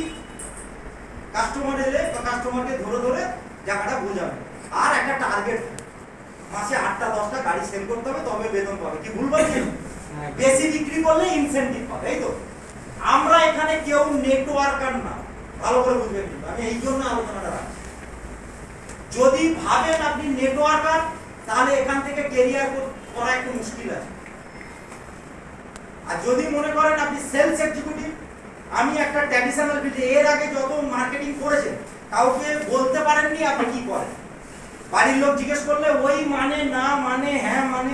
কাস্টমার এলে বা কাস্টমারকে ধরে ধরে জায়গাটা বোঝাবে। আর একটা টার্গেট, মাসে 8টা 10টা গাড়ি সেল করতে হবে, তবে বেতন পাবে। কি ভুল বলছি? বেশি বিক্রি করলে ইনসেনটিভ পাবে, এই তো। আমরা এখানে কেউ নেটওয়ার্কার না, ভালো করে বুঝবেন। কিন্তু আমি এই জন্য আলোচনাটা রাখছি। যদি ভাবেন আপনি নেটওয়ার্কার, তাহলে এখান থেকে ক্যারিয়ার করা একটু মুশকিল আছে। আর যদি মনে করেন আপনি সেলস এক্সিকিউটিভ, আমি একটা ট্র্যাডিশনাল ফিল্ডে এর আগে যত মার্কেটিং করেছেন কাউকে বলতে পারেননি আপনি কি করেন। বাড়ির লোক জিজ্ঞেস করলে ওই মানে, না মানে, হ্যাঁ মানে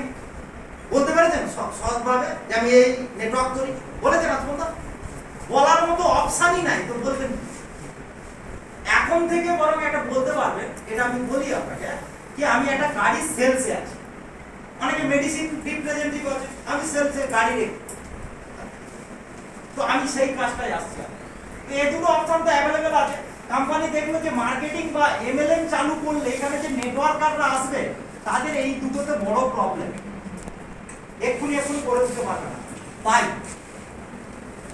বলতে পেরেছেন সহজভাবে যে আমি এই নেটওয়ার্ক করি? বলেছেন আজ পর্যন্ত? বলার মতো অপশনই নাই, তো বলবেন এখন থেকে বরং একটা বলতে পারবেন। এটা আমি বলি আপনাকে কি আমি একটা গাড়ির সেলসে আছি। অনেকে মেডিসিন রিপ্রেজেন্টেটিভ আছে, আমি সেলসে গাড়ি রেখে, তো আমি সেই কাজটাই আসছি। তো এই দুটো অপশন তো অ্যাভেলেবেল আছে। কোম্পানি দেখলো যে মার্কেটিং বা এমএলএম চালু করলে এখানে যে নেটওয়ার্কাররা আসবে তাদের এই দুটোতে বড় প্রবলেম, এক্ষুনি করে দিতে পারবে না। তাই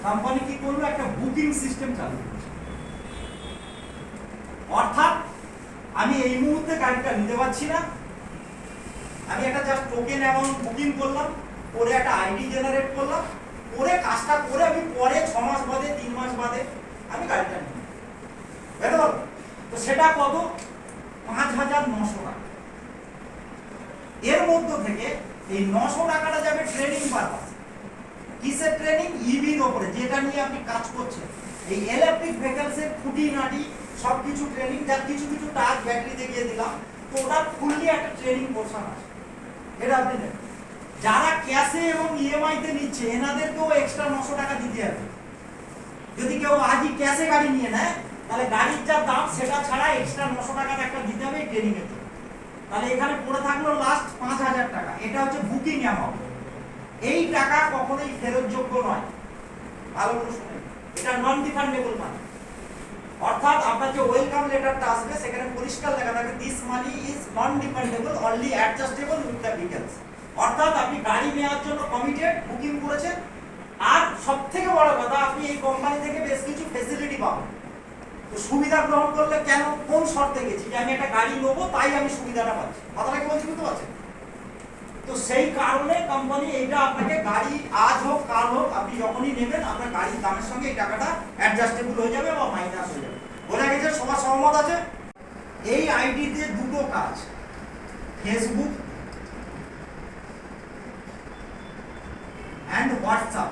কোম্পানি কি করলো, একটা বুকিং সিস্টেম চালু করলো। অর্থাৎ আমি এই মুহূর্তে গাড়িটা নিতে পারছি না, আমি একটা জাস্ট টোকেন অ্যামাউন্ট বুকিং করলাম, করে একটা আইডি জেনারেট করলাম, করে কাজটা করে আমি পরে 6 মাস বাদে 3 মাস বাদে আমি গাড়িটা নিই। বুঝতে পারলো? তো সেটা কত? 5,900 টাকা। এর মধ্য থেকে এই 900 টাকাটা যাবে ট্রেনিং পারপাস। কিসের ট্রেনিং? ইভির উপরে, যেটা নিয়ে আপনি কাজ করছেন। এই ইলেকট্রিক ভেহিকলসের খুঁটিনাটি সবকিছু ট্রেনিং, যার কিছু কিছু টাচ ব্যাটারিতে গিয়ে দিলাম, তো ওটা ফুললি একটা ট্রেনিং পোরশন আছে। এটা আপনি নেন। যারা ক্যাশে এবং ইএমআই তে নিচ্ছে এনাদেরকেও এক্সট্রা 900 টাকা দিতে হবে। যদি কেউ আজই ক্যাশে গাড়ি নিয়ে নেয় তাহলে গাড়ির যা দাম সেটা ছাড়া এক্সট্রা 900 টাকা একটা দিতে হবে ট্রেনিং এর জন্য। তাহলে এখানে পড়ে থাকলো লাস্ট 5,000 টাকা। এটা হচ্ছে বুকিং অ্যামাউন্ট। এই টাকা কখনোই ফেরতযোগ্য নয়। ভালো করে শুনুন, এটা নন রিফান্ডেবল মানি। অর্থাৎ আপনার যে ওয়েলকাম লেটারটা আসবে সেখানে পরিষ্কার লেখা থাকবে this money is non refundable, only adjustable with the details. অর্থাৎ আপনি গাড়ি নেওয়ার জন্য কমিটেড, বুকিং করেছেন। আর সবথেকে বড় কথা, আপনি এই কোম্পানি থেকে বেশ কিছু ফ্যাসিলিটি পাবেন। তো সুবিধা গ্রহণ করলে কেন, কোন শর্তে গেছি যে আমি একটা গাড়ি নেবো তাই আমি সুবিধাটা পাচ্ছি, কথাটা কি বলছি বুঝতে পারছেন? তো সেই কারণে কোম্পানি এইটা আপনাকে গাড়ি আজ হোক কাল হোক আপনি যখনই নেবেন আপনার গাড়ির দামের সঙ্গে এই টাকাটা অ্যাডজাস্টেবল হয়ে যাবে বা মাইনাস হয়ে যাবে। বোঝা গেছে? সবার সহমত আছে? এই আইডিতে দুটো কাজ, ফেসবুক এন্ড হোয়াটসঅ্যাপ,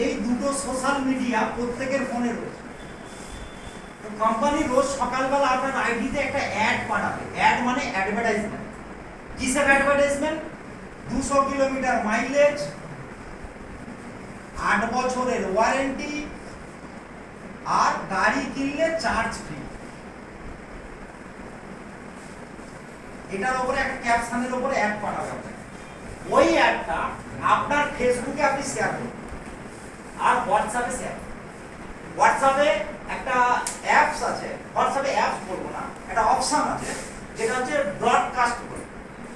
এই দুটো সোশ্যাল মিডিয়া প্রত্যেকের ফোনে রয়েছে। তো কোম্পানি রোজ সকালবেলা আপনার আইডিতে একটা অ্যাড পাঠাবে। অ্যাড মানে অ্যাডভার্টাইজমেন্ট। কিসের অ্যাডভার্টাইজমেন্ট? 200 কিলোমিটার মাইলেজ, 8 বছরের ওয়ারেন্টি, আর গাড়ি কিনলে চার্জ ফ্রি। এটার উপরে একটা ক্যাপশনের উপরে অ্যাড পাঠাবে আপনাকে। ওই অ্যাডটা আপনার ফেসবুকে আপনি শেয়ার করুন আর হোয়াটসঅ্যাপে শেয়ার করুন। হোয়াটসঅ্যাপে একটা অ্যাপস আছে, হোয়াটসঅ্যাপে অ্যাপস বলবো না, একটা অপশন আছে যেটা হচ্ছে ব্রডকাস্ট বলে।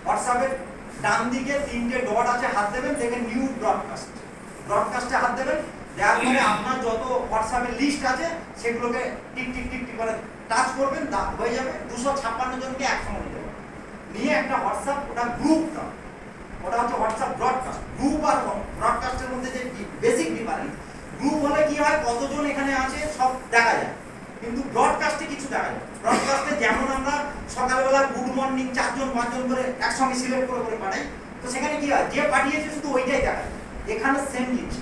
হোয়াটসঅ্যাপের ডান দিকে 3টে ডট আছে, হাত দেবেন, দেখেন নিউ ব্রডকাস্ট। ব্রডকাস্টে হাত দেবেন, দেওয়ার পরে আপনার যত হোয়াটসঅ্যাপের লিস্ট আছে সেগুলোকে টিক টিক টিক টিক করে টাচ করবেন, হয়ে যাবে। 256 জনকে একসঙ্গে নিতে পারবেন। নিয়ে একটা হোয়াটসঅ্যাপ, ওটা গ্রুপ না, ওটা হচ্ছে হোয়াটসঅ্যাপ ব্রডকাস্ট। গ্রুপ আর ব্রডকাস্টের মধ্যে যে বেসিক ডিফারেন্স, গ্রুপ হলে কি হয় কতজন এখানে আছে সব দেখা যায়, কিন্তু ব্রডকাস্টে কিছু দেখা যায়। ব্রডকাস্টে যেমন আমরা সকালবেলা গুড মর্নিং 4 জন 5 জন করে একসঙ্গে সিলেক্ট করে করে পাঠাই, তো সেখানে কি হয় যে পাঠিয়েছে শুধু ওইটাই দেখা যায়। এখানে সেম জিনিস।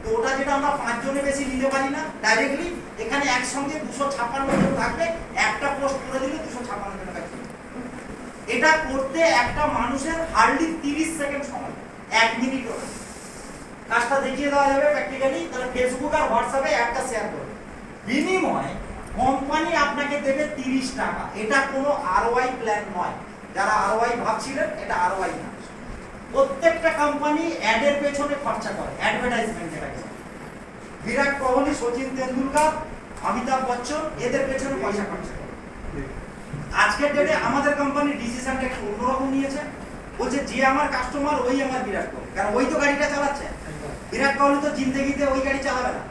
তো ওটা যেটা আমরা 5 জনের বেশি নিতে পারি না ডাইরেক্টলি, এখানে একসঙ্গে 256 জন থাকবে, একটা পোস্ট করে দিলে 256 জন টাকা। এটা করতে একটা মানুষের হার্ডলি 30 সেকেন্ড সময়, 1 মিনিট ওর কাজটা দেখিয়ে দেওয়া যাবে প্র্যাকটিক্যালি। তাহলে ফেসবুক আর হোয়াটসঅ্যাপে একটা শেয়ার করবে, বিনিময়ে কোম্পানি আপনাকে দেবে 30 টাকা। এটা কোনো আরওআই প্ল্যান নয়, যারা আরওআই ভাবছিলেন এটা আরওআই না। প্রত্যেকটা কোম্পানি অ্যাডের পেছনে খরচা করে, অ্যাডভার্টাইজমেন্ট যেটাকে বলে। বিরাট কোহলি, সচিন তেন্ডুলকার, অমিতাভ বচ্চন এদের পেছনে পয়সা খরচা করে। আজকের ডেটে আমাদের কোম্পানি ডিসিশনটা একটু অন্যরকম নিয়েছে, বলছে যে আমার কাস্টমার ওই আমার বিরাট কোহলি, কারণ ওই তো গাড়িটা চালাচ্ছে। বিরাট কোহলি তো জিন্দেগিতে ওই গাড়ি চালাবে না।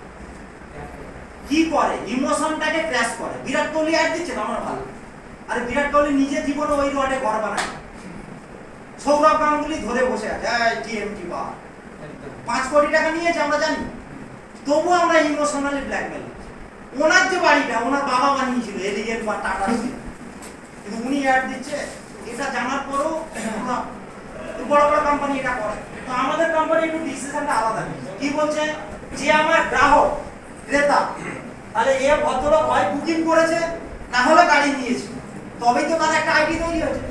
কি করে, ইমোশনটাকে ক্র্যাশ করে। বিরাট কোহলি অ্যাড দিচ্ছে আমার ভালো, আরে বিরাট কোহলি নিজে জীবনে ওই রোডে ঘর বানায়। সৌরভ গাঙ্গুলি ধরে বসে আছে, এই টিএমটি বা 5 কোটি টাকা নিয়েছে আমরা জানি, তবু আমরা ইমোশনালি ব্ল্যাকমেল। ওনার যে বাড়িটা ওনার বাবা বানিয়েছিল, এলিগেন্ট বা টাটা, কিন্তু উনি অ্যাড দিচ্ছে। এটা জানার পরেও বড় বড় কোম্পানি এটা করে। তো আমাদের কোম্পানি একটু ডিসিশনটা আলাদা। কি বলছে, যে আমার গ্রাহক ক্রেতা, তাহলে এ ভদ্রলোক হয় বুকিং করেছে, না হলে গাড়ি নিয়েছে, তবেই তো তার একটা আইডি তৈরি হয়েছে।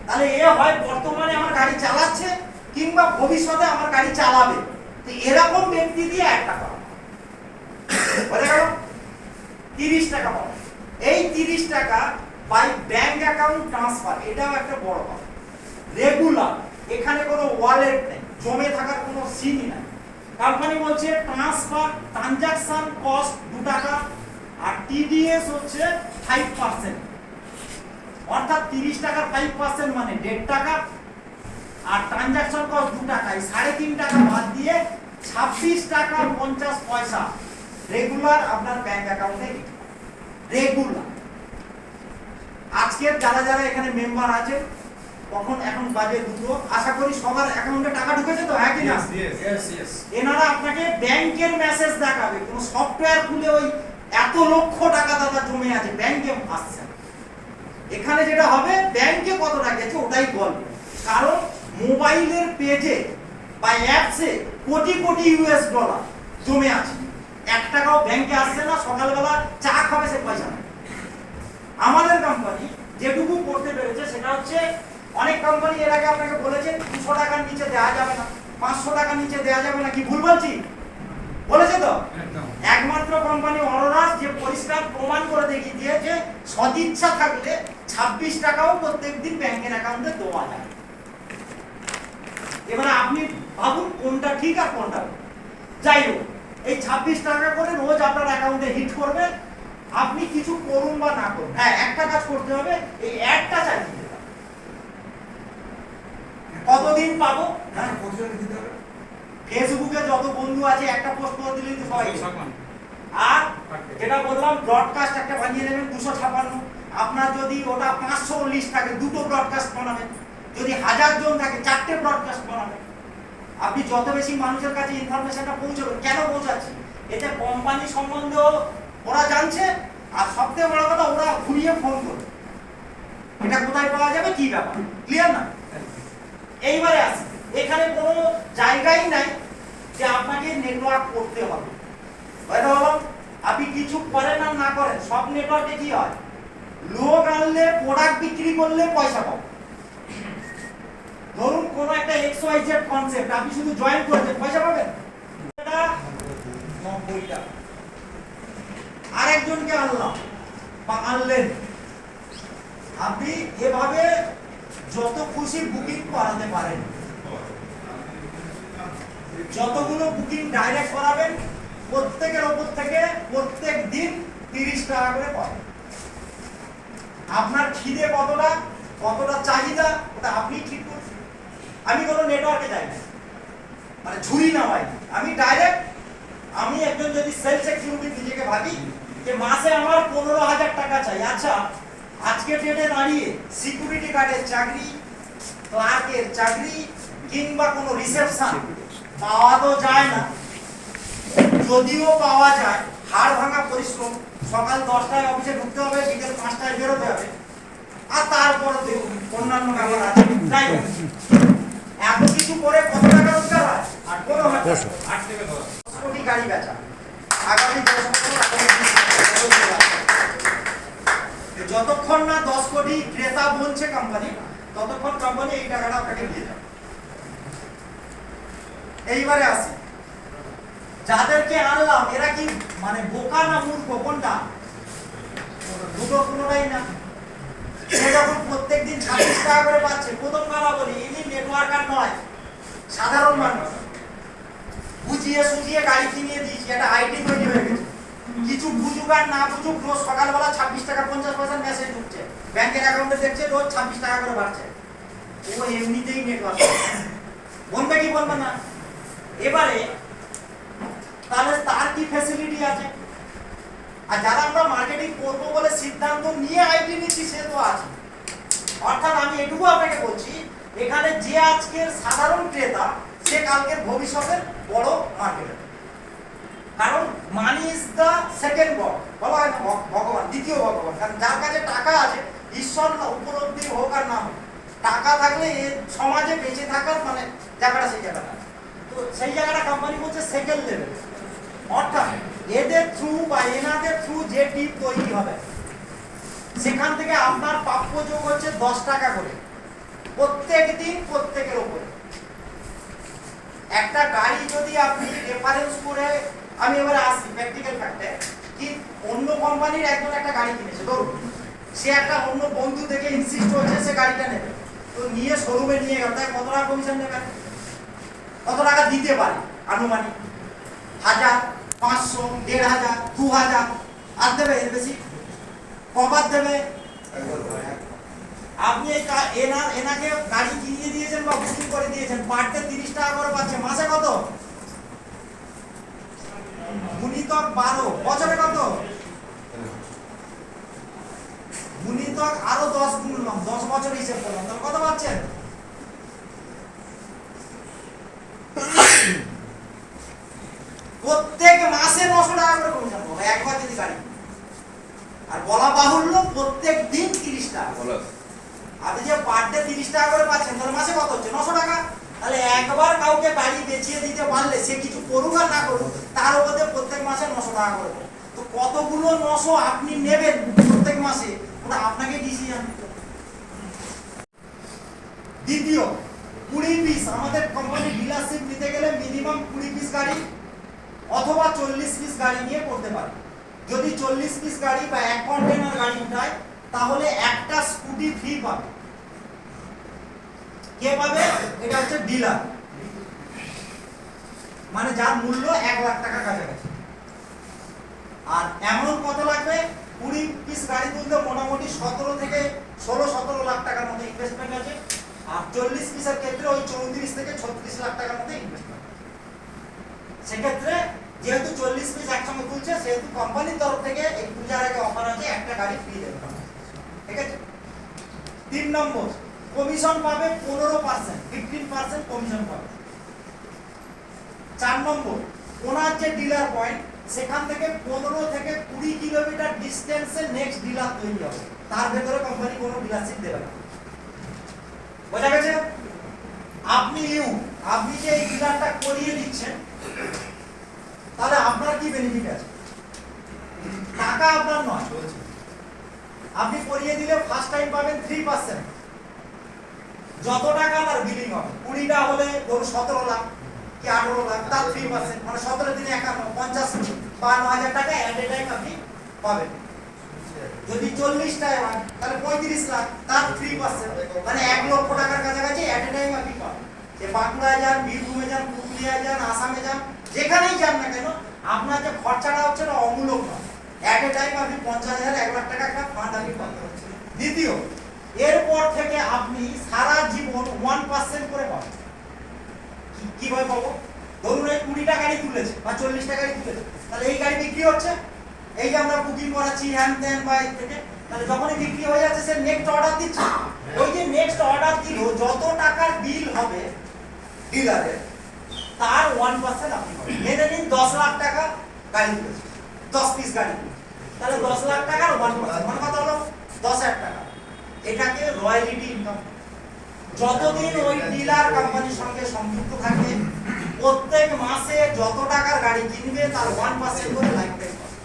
তাহলে এ হয় বর্তমানে আমার গাড়ি চালাচ্ছে, কিংবা ভবিষ্যতে আমার গাড়ি চালাবে। তো এরকম ব্যক্তি দিয়ে একটা করা বলে গেল 30 টাকা পাবে। এই 30 টাকা বাই ব্যাংক অ্যাকাউন্ট ট্রান্সফার, এটাও একটা বড় কথা। রেগুলার, এখানে কোনো ওয়ালেট নেই, জমে থাকার কোনো সিনই নাই। কোম্পানি বলছে ট্রান্সফার ট্রানজাকশন কস্ট 2 টাকা, আর টিডিএস হচ্ছে 5%, অর্থাৎ 30 টাকার 5% মানে 1.5 টাকা, আর ট্রানজাকশন কস্ট 2 টাকা, 3.5 টাকা বাদ দিয়ে 26 টাকা 50 পয়সা রেগুলার আপনার ব্যাংক অ্যাকাউন্টে রেগুলার। আজকের যারা যারা এখানে মেম্বার আছেন, এখন বাজে 2, আশা করি সবার অ্যাকাউন্টে টাকা ঢুকেছে তো, হ্যাঁ কি না? এনারা আপনাকে ব্যাংকের মেসেজ দেখাবে, কোন সফটওয়্যার খুলে ওই এত লক্ষ টাকা দাদা জমে আছে ব্যাংকে আসছে। এখানে যেটা হবে, ব্যাংকে কত টাকা আছে ওটাই বলবে, কারণ মোবাইলের পেজে বা অ্যাপসে কোটি কোটি ইউএস ডলার জমে আছে। 1 টাকাও ব্যাংকে আসছে না, সকালবেলা চা খাবে সে পয়সা নেই। আমাদের কোম্পানি যেটুকু করতে পেরেছে সেটা হচ্ছে, অনেক কোম্পানি এর আগে আপনাকে বলেছে 200 টাকার নিচে দেওয়া যাবে না, 500 টাকার নিচে দেওয়া যাবে না, কি ভুল বলছি? বলেছে তো? একমাত্র কোম্পানি অরোরাস যে পরিষ্কার প্রমাণ করে দেখিয়ে দিয়েছে, সদিচ্ছা থাকলে 26 টাকাও প্রত্যেকদিন ব্যাংকের অ্যাকাউন্টে দেওয়া যায়। এবারে আপনি ভাবুন কোনটা ঠিক আর কোনটা ভুল। যাই হোক, এই 26 টাকা করে রোজ আপনার অ্যাকাউন্টে হিট করবে। আপনি কিছু করুন বা না করুন, হ্যাঁ একটা কাজ করতে হবে, এই অ্যাডটা চালিয়ে দিতে হবে। কতদিন পাবো? হ্যাঁ, ফেসবুকে যত বন্ধু আছে একটা পোস্ট করে দিলেই তো সবাই। আর যেটা বললাম, ব্রডকাস্ট একটা বানিয়ে নেবেন 256। আপনার যদি ওটা 500 লিস্ট থাকে, 2টো ব্রডকাস্ট বানাবেন। যদি 1000 জন থাকে, 4টে ব্রডকাস্ট বানাবেন। আপনি যত বেশি মানুষের কাছে ইনফরমেশনটা পৌঁছাবেন। কেন পৌঁছাচ্ছে? এতে কোম্পানি সম্বন্ধে ওরা জানছে, আর সবথেকে বড় কথা, ওরা ঘুরিয়ে ফোন করবে, এটা কোথায় পাওয়া যাবে, কি ব্যাপার। ক্লিয়ার না? এইবারে আসি, এখানে কোনো জায়গাই নাই যে আপনাকে নেটওয়ার্ক করতে হবে। হয়তো বললাম, আপনি কিছু করেন আর না করেন, সব নেটওয়ার্কে কি হয়, লোক আনলে, প্রোডাক্ট বিক্রি করলে পয়সা পাবো। ধরুন কোন একটা XYZ কনসেপ্ট আপনি শুধু জয়েন করেছেন, পয়সা পাবেন। এটা 90 টাকা। আরেকজনকে আনলাম বা আনলেন, আপনি এভাবে যত খুশি বুকিং করাতে পারেন। যতগুলো বুকিং ডাইরেক্ট করাবেন, প্রত্যেকের ওপর থেকে প্রত্যেক দিন 30 টাকা করে পাবেন। আপনার খিদে কতটা চাহিদা, ওটা আপনি ঠিক করছেন। আমি কোনো নেটওয়ার্কে যাই না, মানে ঝুরি নামাই, আমি ডাইরেক্ট। আমি একজন যদি সেলস এক্সিকিউটিভ নিজেকে ভাবি যে মাসে আমার 15,000 টাকা চাই। আচ্ছা, আজকের ডেটে দাঁড়িয়ে সিকিউরিটি গার্ডের চাকরি, ক্লার্কের চাকরি, কিংবা কোনো রিসেপশন পাওয়া তো যায় না। যদিও পাওয়া যায়, হাড় ভাঙা পরিশ্রম। সকাল 10টায় অফিসে ঢুকতে হবে, বিকেল 5টায় বেরোতে হবে, আর তারপরে দেখুন অন্যান্য ব্যাপার আছে। তাই এত কিছু করে কত টাকা রোজগার হয়? 8 থেকে 10 কোটি গাড়ি বেচা আগামী 10 বছর। যতক্ষণ না 10 কোটি ক্রেতা বলছে কোম্পানি, ততক্ষণ কোম্পানি এই টাকাটা আপনাকে দিয়ে যাবে। এইবারে আসি, যাদেরকে আনলাম এরা কি মানে বোকা না মূর্খ কোনটা? দুটো কোনোটাই না। সে যখন প্রত্যেকদিন 26 টাকা করে পাচ্ছে, প্রথম কথা বলি ইনি নেটওয়ার্কার নয়, সাধারণ মানুষ। বুঝিয়ে সুঝিয়ে গাড়ি কিনিয়ে দিয়েছি, একটা আইডি তৈরি হয়ে গেছে। কিছু বুঝুক আর না বুঝুক, রোজ সকালবেলা 26 টাকা 50 পয়সা মেসেজ ঢুকছে, ব্যাংকের অ্যাকাউন্টে দেখছে রোজ 26 টাকা করে বাড়ছে। ও এমনিতেই নেটওয়ার্ক বলবে কি বলবে না। এবারে তাহলে তার কি ফ্যাসিলিটি আছে? আর যারা আমরা মার্কেটিং করবো বলে সিদ্ধান্ত নিয়ে আইডি নিচ্ছি সে তো আছে। অর্থাৎ আমি এটুকু আপনাকে বলছি, এখানে যে আজকের সাধারণ ক্রেতা সে কালকের ভবিষ্যতের বড় মার্কেটার। কারণ money is the second god, বলা হয় না ভগবান দ্বিতীয় ভগবান। কারণ যার কাছে টাকা আছে, ঈশ্বর উপলব্ধি হোক আর না হোক, টাকা থাকলে এ সমাজে বেঁচে থাকার মানে জায়গাটা সেই জায়গাটা। তো সেই জায়গাটা কোম্পানি বলছে সেকেন্ড লেভেল। অর্থাৎ এদের থ্রু বা এনাদের থ্রু যে টিপ তৈরি হবে সেখান থেকে আপনার প্রাপ্য যোগ হচ্ছে 10 টাকা করে প্রত্যেক দিন প্রত্যেকের উপরে। একটা গাড়ি যদি আপনি রেফারেন্স করে, আমি এবারে আসি প্র্যাকটিক্যাল ফ্যাক্টে, কি অন্য কোম্পানির একজন একটা গাড়ি কিনেছে, ধরুন সে একটা অন্য বন্ধু থেকে ইনসিস্ট হচ্ছে সে গাড়িটা নেবে, তো নিয়ে শোরুমে নিয়ে গেল, তাই কত টাকা কমিশন নেবেন? কত টাকা দিতে পারে আনুমানিক? 1000, 500, 1500, 2000 আর দেবে? এর বেশি কবার দেবে? আপনি এনাকে গাড়ি কিনিয়ে দিয়েছেন বা বুকিং করে দিয়েছেন, পার ডে 30 টাকা করে পাচ্ছে, মাসে কত? গুণিতক 12, বছরে কত? গুণিতক আরো 10 গুণলাম, 10 বছর হিসেব করলাম, তাহলে কত পাচ্ছেন? প্রত্যেক মাসে 900 টাকা করে কমিশন পাবো একবার যদি গাড়ি। আর বলা বাহুল্য প্রত্যেক দিন 30 টাকা। আপনি যে পার ডে 30 টাকা করে পাচ্ছেন, তাহলে মাসে কত হচ্ছে? 900 টাকা। তাহলে একবার কাউকে গাড়ি বেচিয়ে দিতে পারলে সে কিছু করুক আর না করুক, তার উপরে প্রত্যেক মাসে 900 টাকা করে। তো কতগুলো 900 আপনি নেবেন প্রত্যেক মাসে, ওটা আপনাকে ডিসিশন নিতে হবে। দ্বিতীয়, 20 পিস আমাদের কোম্পানি ডিলারশিপ নিতে গেলে মিনিমাম 20 পিস গাড়ি অথবা 40 পিস গাড়ি নিয়ে করতে পারে। যদি 40 পিস গাড়ি বা 1 কন্টেনার গাড়ি উঠায় তাহলে একটা স্কুটি ফ্রি পাবে। কে পাবে? এটা হচ্ছে ডিলার, মানে যার মূল্য 1 লাখ টাকা কাছাকাছি। আর এমন কত লাগবে? 20 পিস গাড়ি তুলতে মোটামুটি 17 থেকে 16-17 লাখ টাকার মতো ইনভেস্টমেন্ট আছে। আর 40 পিসের ক্ষেত্রে ওই 34 থেকে 36 লাখ টাকার মতো ইনভেস্টমেন্ট। সেক্ষেত্রে যেহেতু 40 পিস একসঙ্গে তুলছে, সেহেতু কোম্পানির তরফ থেকে এই পূজার আগে অফার আছে একটা গাড়ি ফ্রি দেবে, ঠিক আছে? 3 নম্বর, কমিশন পাবে 15%, 15% কমিশন পাবে। 4 নম্বর, ওনার যে ডিলার পয়েন্ট সেখান থেকে 15 থেকে 20 কিলোমিটার ডিসটেন্সে নেক্সট ডিলার তৈরি হবে, তার ভেতরে কোম্পানি কোনো ডিলারশিপ দেবে না। বোঝা গেছে? আপনি যে এই ডিলারটা করিয়ে দিচ্ছেন, তাহলে আপনার কি বেনিফিট আছে? টাকা আপনার নয়, আপনি করিয়ে দিলে ফার্স্ট টাইম পাবেন 3%। যত টাকা তার বিলিং হবে, 20টা হলে ধরুন 17 লাখ কি 18 লাখ, তার 3% মানে 17 দিনে 51-52 টাকা এট এ টাইম আপনি পাবেন। যদি 40টায় হয় তাহলে 35 লাখ, তার 3% মানে 1 লক্ষ টাকার কাছাকাছি এট এ টাইম আপনি পাবেন। যে বাঁকুড়ায় যান, বীরভূমে যান, পুরুলিয়ায় যান, আসামে যান, যেখানেই যান না কেন আপনার যে খরচাটা হচ্ছে না অমূলক নয়, এট এ টাইম আপনি 50,000 1 লাখ টাকা একটা ফান্ড আপনি পাবেন। দ্বিতীয়, এরপর থেকে আপনি সারা জীবন 1% করে পাবেন। কিভাবে পাবো? ধরুন এই 20টা গাড়ি তুলেছে বা 40টা গাড়ি তুলেছে, তাহলে এই গাড়ি বিক্রি হচ্ছে, এই যে আমরা বুকিং করাচ্ছি হ্যান ত্যান বা থেকে, তাহলে যখনই বিক্রি হয়ে যাচ্ছে সে নেক্সট অর্ডার দিচ্ছে। ওই যে নেক্সট অর্ডার দিল, যত টাকার বিল হবে ডিলারের তার 1% আপনি পাবেন। মেনে নিন 10 লাখ টাকা গাড়ি তুলেছে, 10 পিস গাড়ি তুলেছে, তাহলে 10 লাখ টাকার 1% মানে কত হলো? 10,000 টাকা। এটাকে রয়্যালিটি ইনকাম। যতদিন ওই ডিলার কোম্পানির সঙ্গে সংযুক্ত থাকবে, প্রত্যেক মাসে যত টাকার গাড়ি কিনবে তার 1% করে লাইফ টাইম পাবে।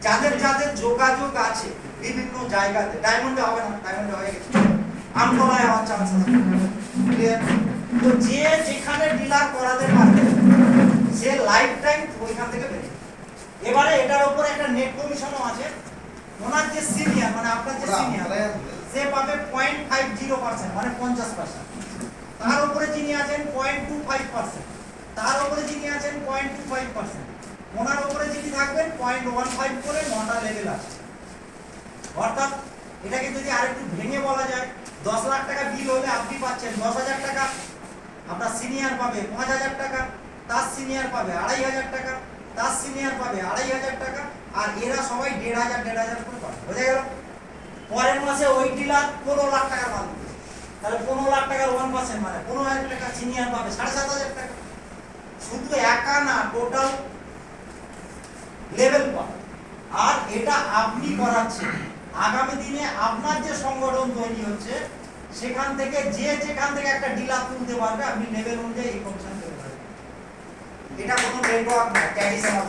যাদের যাদের যোগাযোগ আছে বিভিন্ন জায়গাতে, ডায়মন্ডে হবে না, ডায়মন্ডে হয়ে গেছে, আমতলায় হওয়ার চান্স আছে। ক্লিয়ার? তো যে যেখানে ডিলার করাতে পারবে সে লাইফ টাইম ওইখান থেকে বেরিয়ে যাবে। এবারে এটার উপরে একটা নেট কমিশনও আছে। ওনার যে সিনিয়র মানে আপনার যে সিনিয়র সে পাবে 0.50% মানে 50%। তার উপরে যিনি আছেন 0.25%, তার উপরে যিনি আছেন 0.25%, ওনার উপরে যিনি থাকবেন 0.15 করে 9টা লেভেল আছে। অর্থাৎ এটাকে যদি আরেকটু ভেঙে বলা যায় 10 লাখ টাকা বিল হলে আপনি পাচ্ছেন 10,000 টাকা, আপনার সিনিয়র পাবে 5,000 টাকা, তার সিনিয়র পাবে 2,500 টাকা, তার সিনিয়র পাবে 2,500 টাকা, আর এরা সবাই 1,500 করে পাবে। বুঝা গেল? পরের মাসে ওই ডিলার 15 লাখ টাকার মাল দিবে, তাহলে 15 লাখ টাকার 1% মানে 15,000 টাকা সিনিয়র পাবে 7,500 টাকা। শুধু একা না, টোটাল লেভেল পাবে। আর এটা আপনি করাচ্ছেন। আগামী দিনে আপনার যে সংগঠন তৈরি হচ্ছে সেখান থেকে যে যেখান থেকে একটা ডিলার তুলতে পারবে আপনি লেভেল অনুযায়ী এই কমিশন পেতে পারবেন। এটা কোনো নেটওয়ার্ক না, ট্র্যাডিশনাল